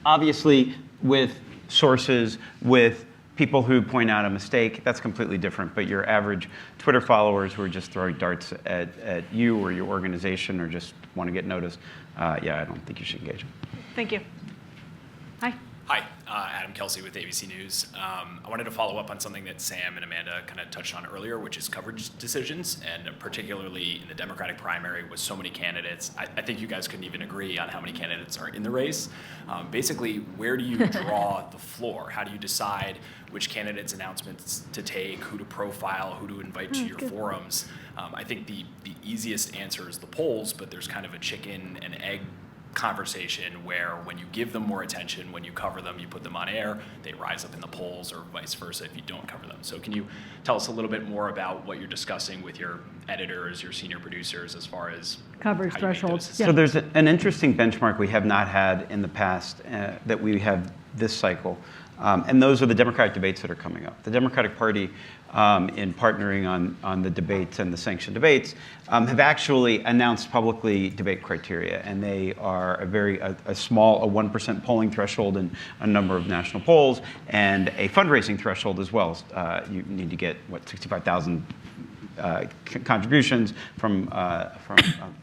obviously with sources, with people who point out a mistake, that's completely different. But your average Twitter followers who are just throwing darts at you or your organization or just want to get noticed, I don't think you should engage them. Thank you. Hi. Hi, Adam Kelsey with ABC News. I wanted to follow up on something that Sam and Amanda kind of touched on earlier, which is coverage decisions, and particularly in the Democratic primary with so many candidates. I think you guys couldn't even agree on how many candidates are in the race. Basically, where do you draw the floor? How do you decide which candidates' announcements to take, who to profile, who to invite to your forums? I think the easiest answer is the polls, but there's kind of a chicken and egg conversation where when you give them more attention, when you cover them, you put them on air, they rise up in the polls, or vice versa if you don't cover them. So can you tell us a little bit more about what you're discussing with your editors, your senior producers, as far as Coverage how you make thresholds. those Yeah. So there's an interesting benchmark we have not had in the past that we have this cycle. And those are the Democratic debates that are coming up. The Democratic Party, in partnering on the debates and the sanctioned debates, have actually announced publicly debate criteria. And they are a small 1% polling threshold in a number of national polls and a fundraising threshold as well. You need to get, 65,000 contributions from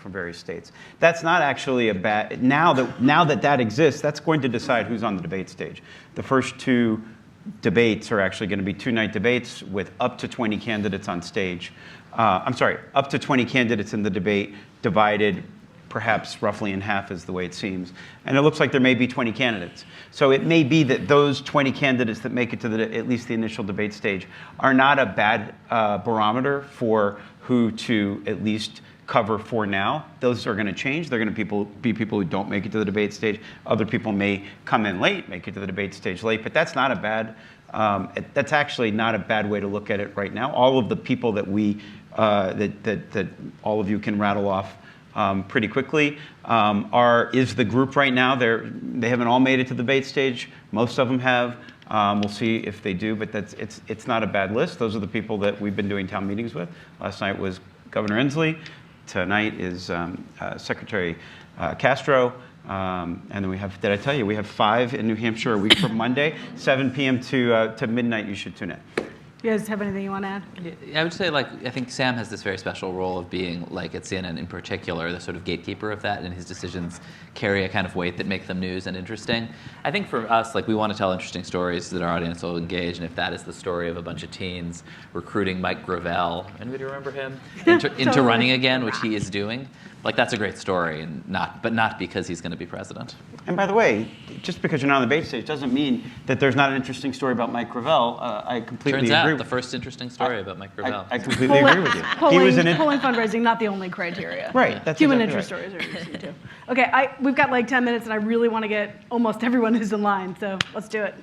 various states. That's not actually a bad. Now that exists, that's going to decide who's on the debate stage. The first two debates are actually going to be two-night debates with up to 20 candidates on stage. Up to 20 candidates in the debate, divided perhaps roughly in half is the way it seems. And it looks like there may be 20 candidates. So it may be that those 20 candidates that make it to at least the initial debate stage are not a bad barometer for who to at least cover for now. Those are going to change. They're going to be people who don't make it to the debate stage. Other people may come in late, make it to the debate stage late, but that's not a bad, that's actually not a bad way to look at it right now. All of the people that that all of you can rattle off pretty quickly is the group right now. They haven't all made it to the debate stage. Most of them have. We'll see if they do, but it's not a bad list. Those are the people that we've been doing town meetings with. Last night was Governor Inslee. Tonight is Secretary Castro. And then we have, did I tell you, we have 5 in New Hampshire a week from Monday, 7 p.m. to midnight. You should tune in. You guys have anything you want to add? I would say, I think Sam has this very special role of being, at CNN in particular, the sort of gatekeeper of that, and his decisions carry a kind of weight that make them news and interesting. I think for us, we want to tell interesting stories that our audience will engage, and if that is the story of a bunch of teens recruiting Mike Gravel, anybody remember him? Into running again, which he is doing, that's a great story, but not because he's going to be president. And by the way, just because you're not on the debate stage doesn't mean that there's not an interesting story about Mike Gravel. I completely agree. The first interesting story about Mike Gravel. I completely agree with you. Polling fundraising, not the only criteria. Right. That's Human exactly interest stories are interesting too. Okay, we've got 10 minutes, and I really want to get almost everyone who's in line, so let's do it.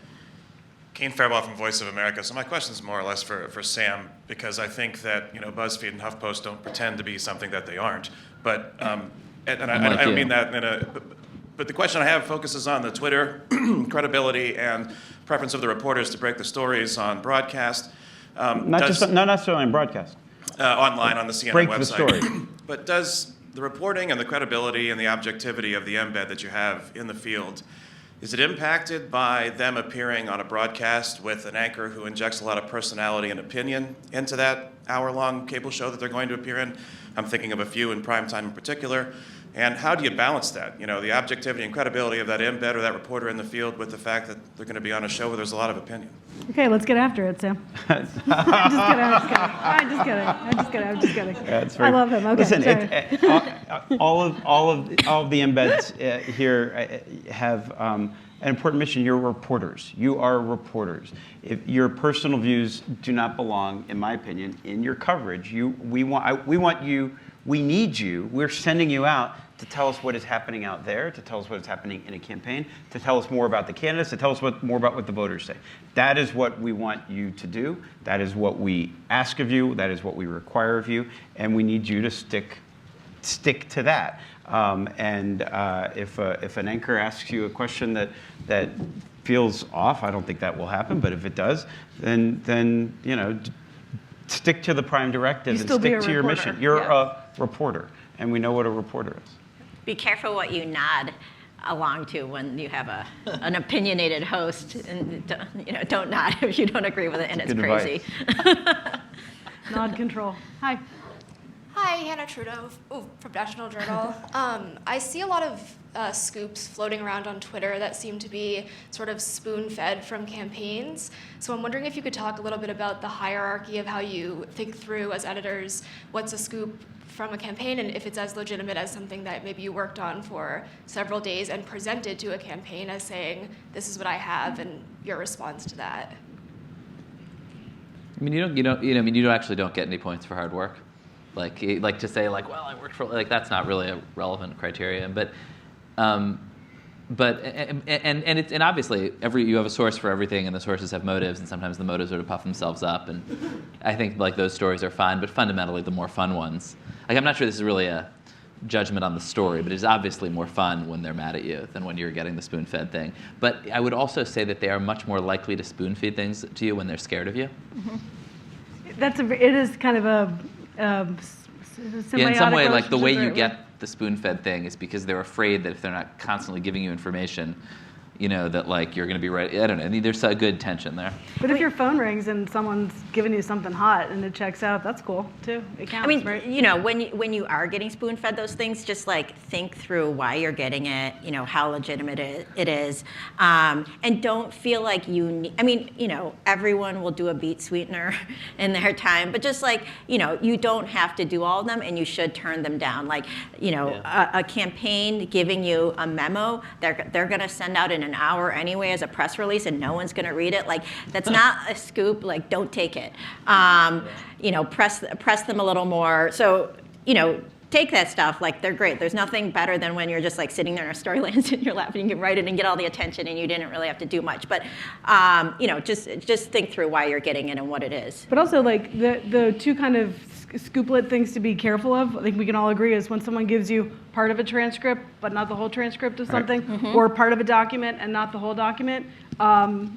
Kane Fairbaugh from Voice of America. So my question is more or less for Sam, because I think that BuzzFeed and HuffPost don't pretend to be something that they aren't. But I don't mean that in a. But the question I have focuses on the Twitter credibility and preference of the reporters to break the stories on broadcast. Not necessarily on broadcast. Online on the CNN break website. The story. But does the reporting and the credibility and the objectivity of the embed that you have in the field, is it impacted by them appearing on a broadcast with an anchor who injects a lot of personality and opinion into that hour-long cable show that they're going to appear in? I'm thinking of a few in primetime in particular. And how do you balance that? The objectivity and credibility of that embed or that reporter in the field with the fact that they're going to be on a show where there's a lot of opinion. Okay, let's get after it, Sam. I'm just kidding. Yeah, I love him. Okay, listen, all of the embeds here have an important mission. You're reporters. You are reporters. If your personal views do not belong, in my opinion, in your coverage, we need you. We're sending you out to tell us what is happening out there, to tell us what is happening in a campaign, to tell us more about the candidates, to tell us more about what the voters say. That is what we want you to do. That is what we ask of you. That is what we require of you. And we need you to stick to that. If an anchor asks you a question that feels off, I don't think that will happen. But if it does, then stick to the prime directive and stick to your mission. You're a reporter, and we know what a reporter is. Be careful what you nod along to when you have an opinionated host, and don't nod if you don't agree with it and it's crazy. Nod control. Hi. Hi, Hannah Trudeau from National Journal. I see a lot of scoops floating around on Twitter that seem to be sort of spoon-fed from campaigns. So I'm wondering if you could talk a little bit about the hierarchy of how you think through as editors what's a scoop from a campaign, and if it's as legitimate as something that maybe you worked on for several days and presented to a campaign as saying, this is what I have, and your response to that. I mean, you actually don't get any points for hard work. Like to say well, I worked for, that's not really a relevant criterion. But obviously you have a source for everything, and the sources have motives, and sometimes the motives are to puff themselves up. And I think those stories are fine, but fundamentally the more fun ones. I'm not sure this is really a judgment on the story, but it's obviously more fun when they're mad at you than when you're getting the spoon-fed thing. But I would also say that they are much more likely to spoon-feed things to you when they're scared of you. Mm-hmm. It is kind of a in some way, the way you get the spoon-fed thing is because they're afraid that if they're not constantly giving you information, that like you're going to be right. I don't know. I mean, there's a good tension there. But if your phone rings and someone's giving you something hot and it checks out, that's cool too. It counts, I mean, right? when you are getting spoon-fed those things, just like think through why you're getting it, how legitimate it is, and don't feel like you need, everyone will do a beet sweetener in their time, but just like, you don't have to do all of them and you should turn them down. Like, a campaign giving you a memo, they're going to send out in an hour anyway as a press release and no one's going to read it. Like, that's not a scoop. Like, don't take it. Press them a little more. So, take that stuff. Like, they're great. There's nothing better than when you're just like sitting there and a story lands in your lap and you can write it and get all the attention and you didn't really have to do much. But, just think through why you're getting it and what it is. But also, like, the two kind of scooplet things to be careful of, I think we can all agree, is when someone gives you part of a transcript but not the whole transcript of something, or part of a document and not the whole document,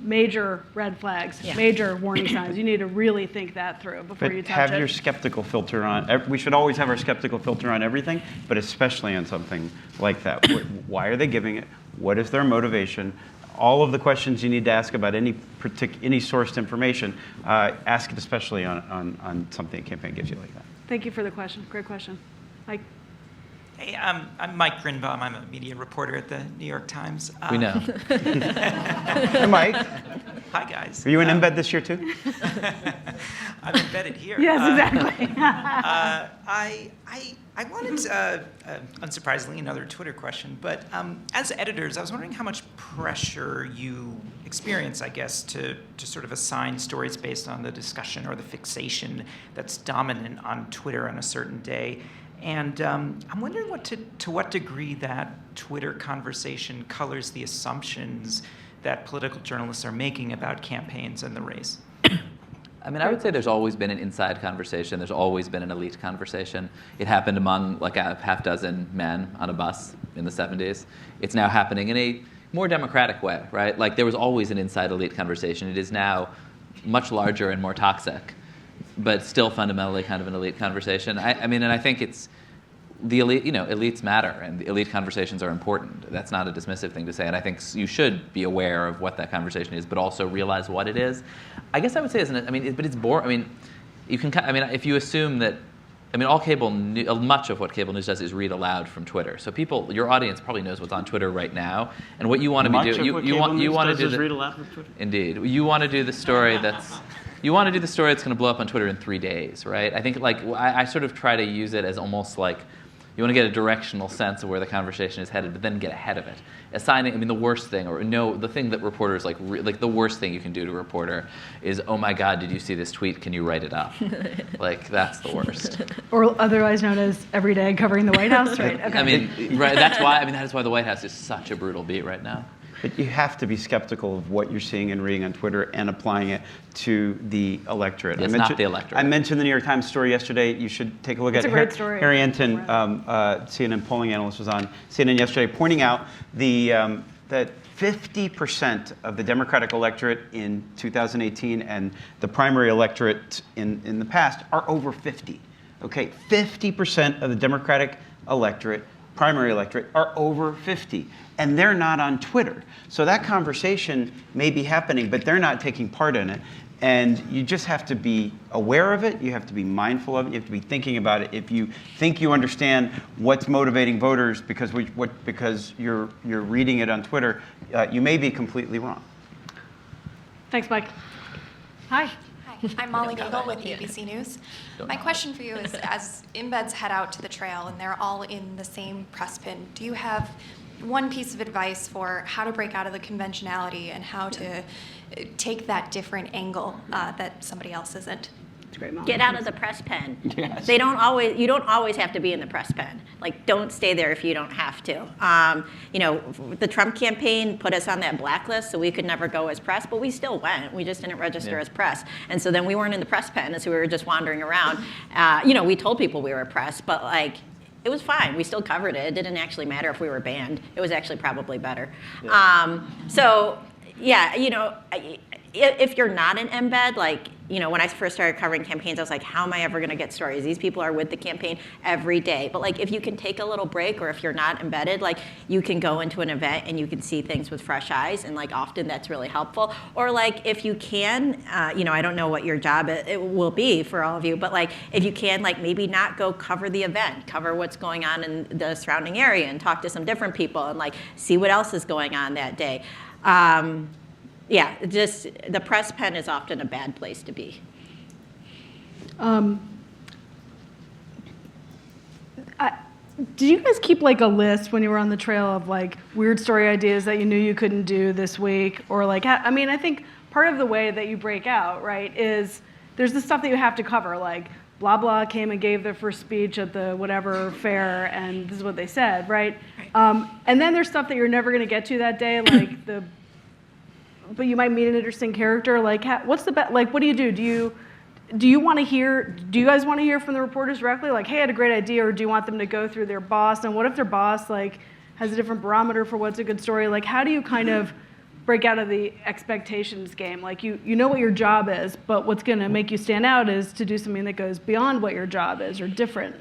major red flags, major warning signs. You need to really think that through before you touch it. Have your skeptical filter on. We should always have our skeptical filter on everything, but especially on something like that. Why are they giving it? What is their motivation? All of the questions you need to ask about any sourced information, ask it especially on something a campaign gives you like that. Thank you for the question. Great question. Mike? Hey, I'm Mike Grinbaum. I'm a media reporter at the New York Times. We know. Hey, Mike. Hi, guys. Are you in embed this year, too? I'm embedded here. Yes, exactly. I wanted, unsurprisingly, another Twitter question, but as editors, I was wondering how much pressure you experience, I guess, to sort of assign stories based on the discussion or the fixation that's dominant on Twitter on a certain day. And I'm wondering to what degree that Twitter conversation colors the assumptions that political journalists are making about campaigns and the race. I mean, I would say there's always been an inside conversation. There's always been an elite conversation. It happened among like a half dozen men on a bus in the 70s. It's now happening in a more democratic way, right? Like, there was always an inside elite conversation. It is now much larger and more toxic, but still fundamentally kind of an elite conversation. I mean, and I think it's the elite, elites matter, and the elite conversations are important. That's not a dismissive thing to say, and I think you should be aware of what that conversation is, but also realize what it is. I guess I would say, but it's boring. I mean, if you assume that, all much of what cable news does is read aloud from Twitter. So your audience probably knows what's on Twitter right now, and what you want to be doing. You want to do read aloud from Twitter. Indeed, you want to do the story that's. You want to do the story that's going to blow up on Twitter in 3 days, right? I think I sort of try to use it as almost like you want to get a directional sense of where the conversation is headed, but then get ahead of it. Assigning, the worst thing, the thing that reporters the worst thing you can do to a reporter is, oh my God, did you see this tweet? Can you write it up? That's the worst. Or otherwise known as every day covering the White House, right? Okay. Right. That is why the White House is such a brutal beat right now. But you have to be skeptical of what you're seeing and reading on Twitter and applying it to the electorate. It's not the electorate. I mentioned the New York Times story yesterday. You should take a look at it. It's a great story. Harry Enton, CNN polling analyst, was on CNN yesterday pointing out that 50% of the Democratic electorate in 2018 and the primary electorate in the past are over 50. Okay, 50% of the Democratic electorate, primary electorate, are over 50. And they're not on Twitter. So that conversation may be happening, but they're not taking part in it. And you just have to be aware of it. You have to be mindful of it. You have to be thinking about it. If you think you understand what's motivating voters because you're reading it on Twitter, you may be completely wrong. Thanks, Mike. Hi. Hi, I'm Molly Gagel with ABC News. My question for you is, as embeds head out to the trail and they're all in the same press pin, do you have one piece of advice for how to break out of the conventionality and how to take that different angle that somebody else isn't? It's great, Mom. Get out of the press pen. Yes. You don't always have to be in the press pen. Like, don't stay there if you don't have to. The Trump campaign put us on that blacklist, so we could never go as press, but we still went. We just didn't register as press. And so then we weren't in the press pen, and so we were just wandering around. We told people we were press, but it was fine. We still covered it. It didn't actually matter if we were banned. It was actually probably better. Yeah. if you're not an embed, like, you know, when I first started covering campaigns, I was like, how am I ever going to get stories? These people are with the campaign every day. But like, if you can take a little break, or if you're not embedded, like, you can go into an event and you can see things with fresh eyes, and like, often that's really helpful. Or like, if you can, you know, I don't know what your job it will be for all of you, but like, if you can, like, maybe not go cover the event, cover what's going on in the surrounding area, and talk to some different people, and like, see what else is going on that day. Yeah, just the press pen is often a bad place to be. Did you guys keep like a list when you were on the trail of like weird story ideas that you knew you couldn't do this week? Or like, I mean, I think part of the way that you break out, right, is there's the stuff that you have to cover, like blah, blah came and gave their first speech at the whatever fair, and this is what they said, right? And then there's stuff that you're never going to get to that day, like but you might meet an interesting character. Like, what's the like? What do you do? Do you want to hear? Do you guys want to hear from the reporters directly? Like, hey, I had a great idea, or do you want them to go through their boss? And what if their boss like has a different barometer for what's a good story? Like, how do you kind of break out of the expectations game? Like, you know what your job is, but what's going to make you stand out is to do something that goes beyond what your job is or different.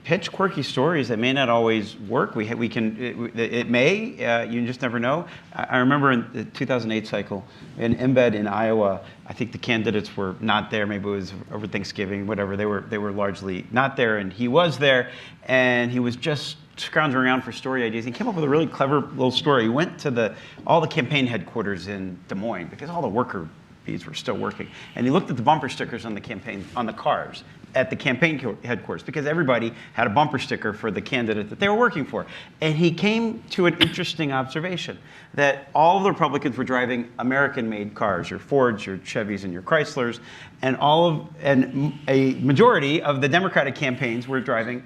Pitch quirky stories that may not always work. It may, you just never know. I remember in the 2008 cycle, in embed in Iowa, I think the candidates were not there. Maybe it was over Thanksgiving, whatever. They were largely not there, and he was there, and he was just scrounging around for story ideas. He came up with a really clever little story. He went to all the campaign headquarters in Des Moines because all the worker bees were still working, and he looked at the bumper stickers on the cars at the campaign headquarters, because everybody had a bumper sticker for the candidate that they were working for. And he came to an interesting observation, that all of the Republicans were driving American-made cars, your Fords, your Chevys, and your Chryslers, and a majority of the Democratic campaigns were driving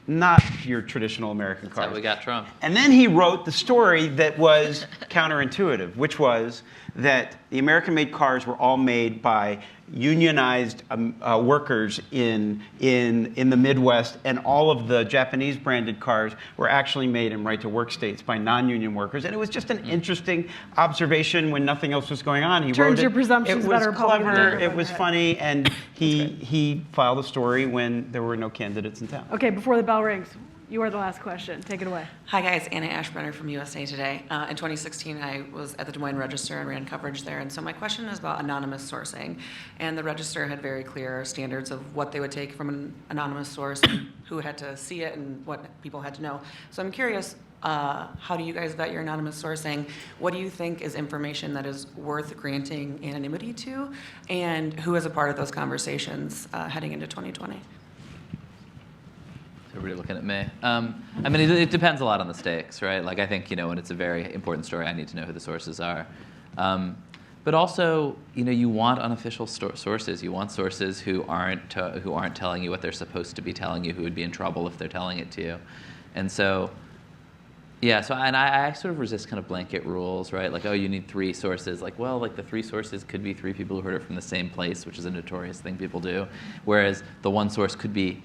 not your traditional American cars. That's how we got Trump. And then he wrote the story that was counterintuitive, which was that the American-made cars were all made by unionized workers in the Midwest, and all of the Japanese-branded cars were actually made in right-to-work states by non-union workers. And it was just an interesting observation when nothing else was going on. He Turns wrote your presumptions it was about clever, it was funny, and he filed a story when there were no candidates in town. Okay, before the bell rings, you are the last question. Take it away. Hi guys, Anna Ashbrenner from USA Today. In 2016, I was at the Des Moines Register and ran coverage there. And so my question is about anonymous sourcing. And the Register had very clear standards of what they would take from an anonymous source, and who had to see it, and what people had to know. So I'm curious, how do you guys vet your anonymous sourcing? What do you think is information that is worth granting anonymity to? And who is a part of those conversations heading into 2020? Everybody looking at me. I mean, it depends a lot on the stakes, right? Like, I think, when it's a very important story, I need to know who the sources are. But also, you want unofficial sources. You want sources who aren't telling you what they're supposed to be telling you, who would be in trouble if they're telling it to you. And so, yeah, I sort of resist kind of blanket rules, right? Like, oh, you need 3 sources. Like, well, like the 3 sources could be 3 people who heard it from the same place, which is a notorious thing people do. Whereas the one source could be,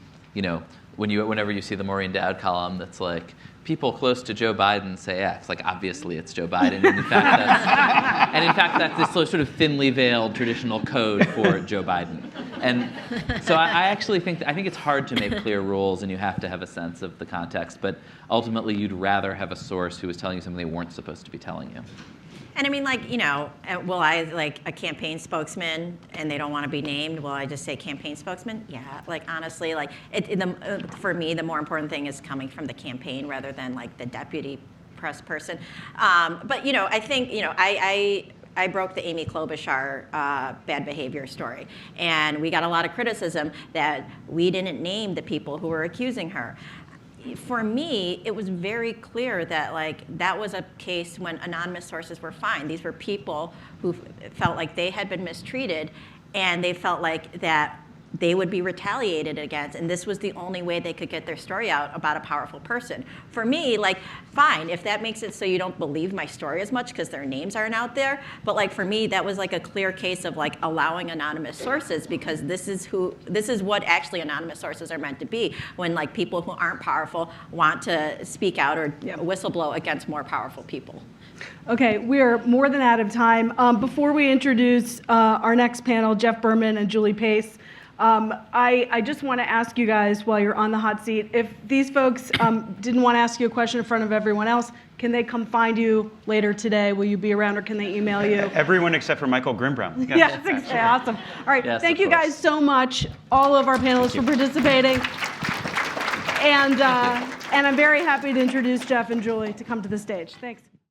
whenever you see the Maureen Dowd column that's like, people close to Joe Biden say X, like obviously it's Joe Biden. And in fact, that's this sort of thinly veiled traditional code for Joe Biden. And so I actually think it's hard to make clear rules, and you have to have a sense of the context. But ultimately, you'd rather have a source who is telling you something they weren't supposed to be telling you. And I mean, like, will I, like, a campaign spokesman, and they don't want to be named, will I just say campaign spokesman? Yeah, like, honestly, like, for me, the more important thing is coming from the campaign rather than, like, the deputy press person. But, I think, I broke the Amy Klobuchar bad behavior story, and we got a lot of criticism that we didn't name the people who were accusing her. For me, it was very clear that that was a case when anonymous sources were fine. These were people who felt like they had been mistreated, and they felt like that they would be retaliated against, and this was the only way they could get their story out about a powerful person. For me, like, fine, if that makes it so you don't believe my story as much because their names aren't out there, but like for me, that was like a clear case of like allowing anonymous sources, because this is what actually anonymous sources are meant to be, when like people who aren't powerful want to speak out or whistleblow against more powerful people. Okay, we are more than out of time. Before we introduce our next panel, Jeff Berman and Julie Pace, I just want to ask you guys while you're on the hot seat, if these folks didn't want to ask you a question in front of everyone else, can they come find you later today? Will you be around, or can they email you? Everyone except for Michael Grimbrown. Yes, exactly. Awesome. All right, Yes, thank of you course. guys so much, all of our panelists, for participating. And I'm very happy to introduce Jeff and Julie to come to the stage. Thanks.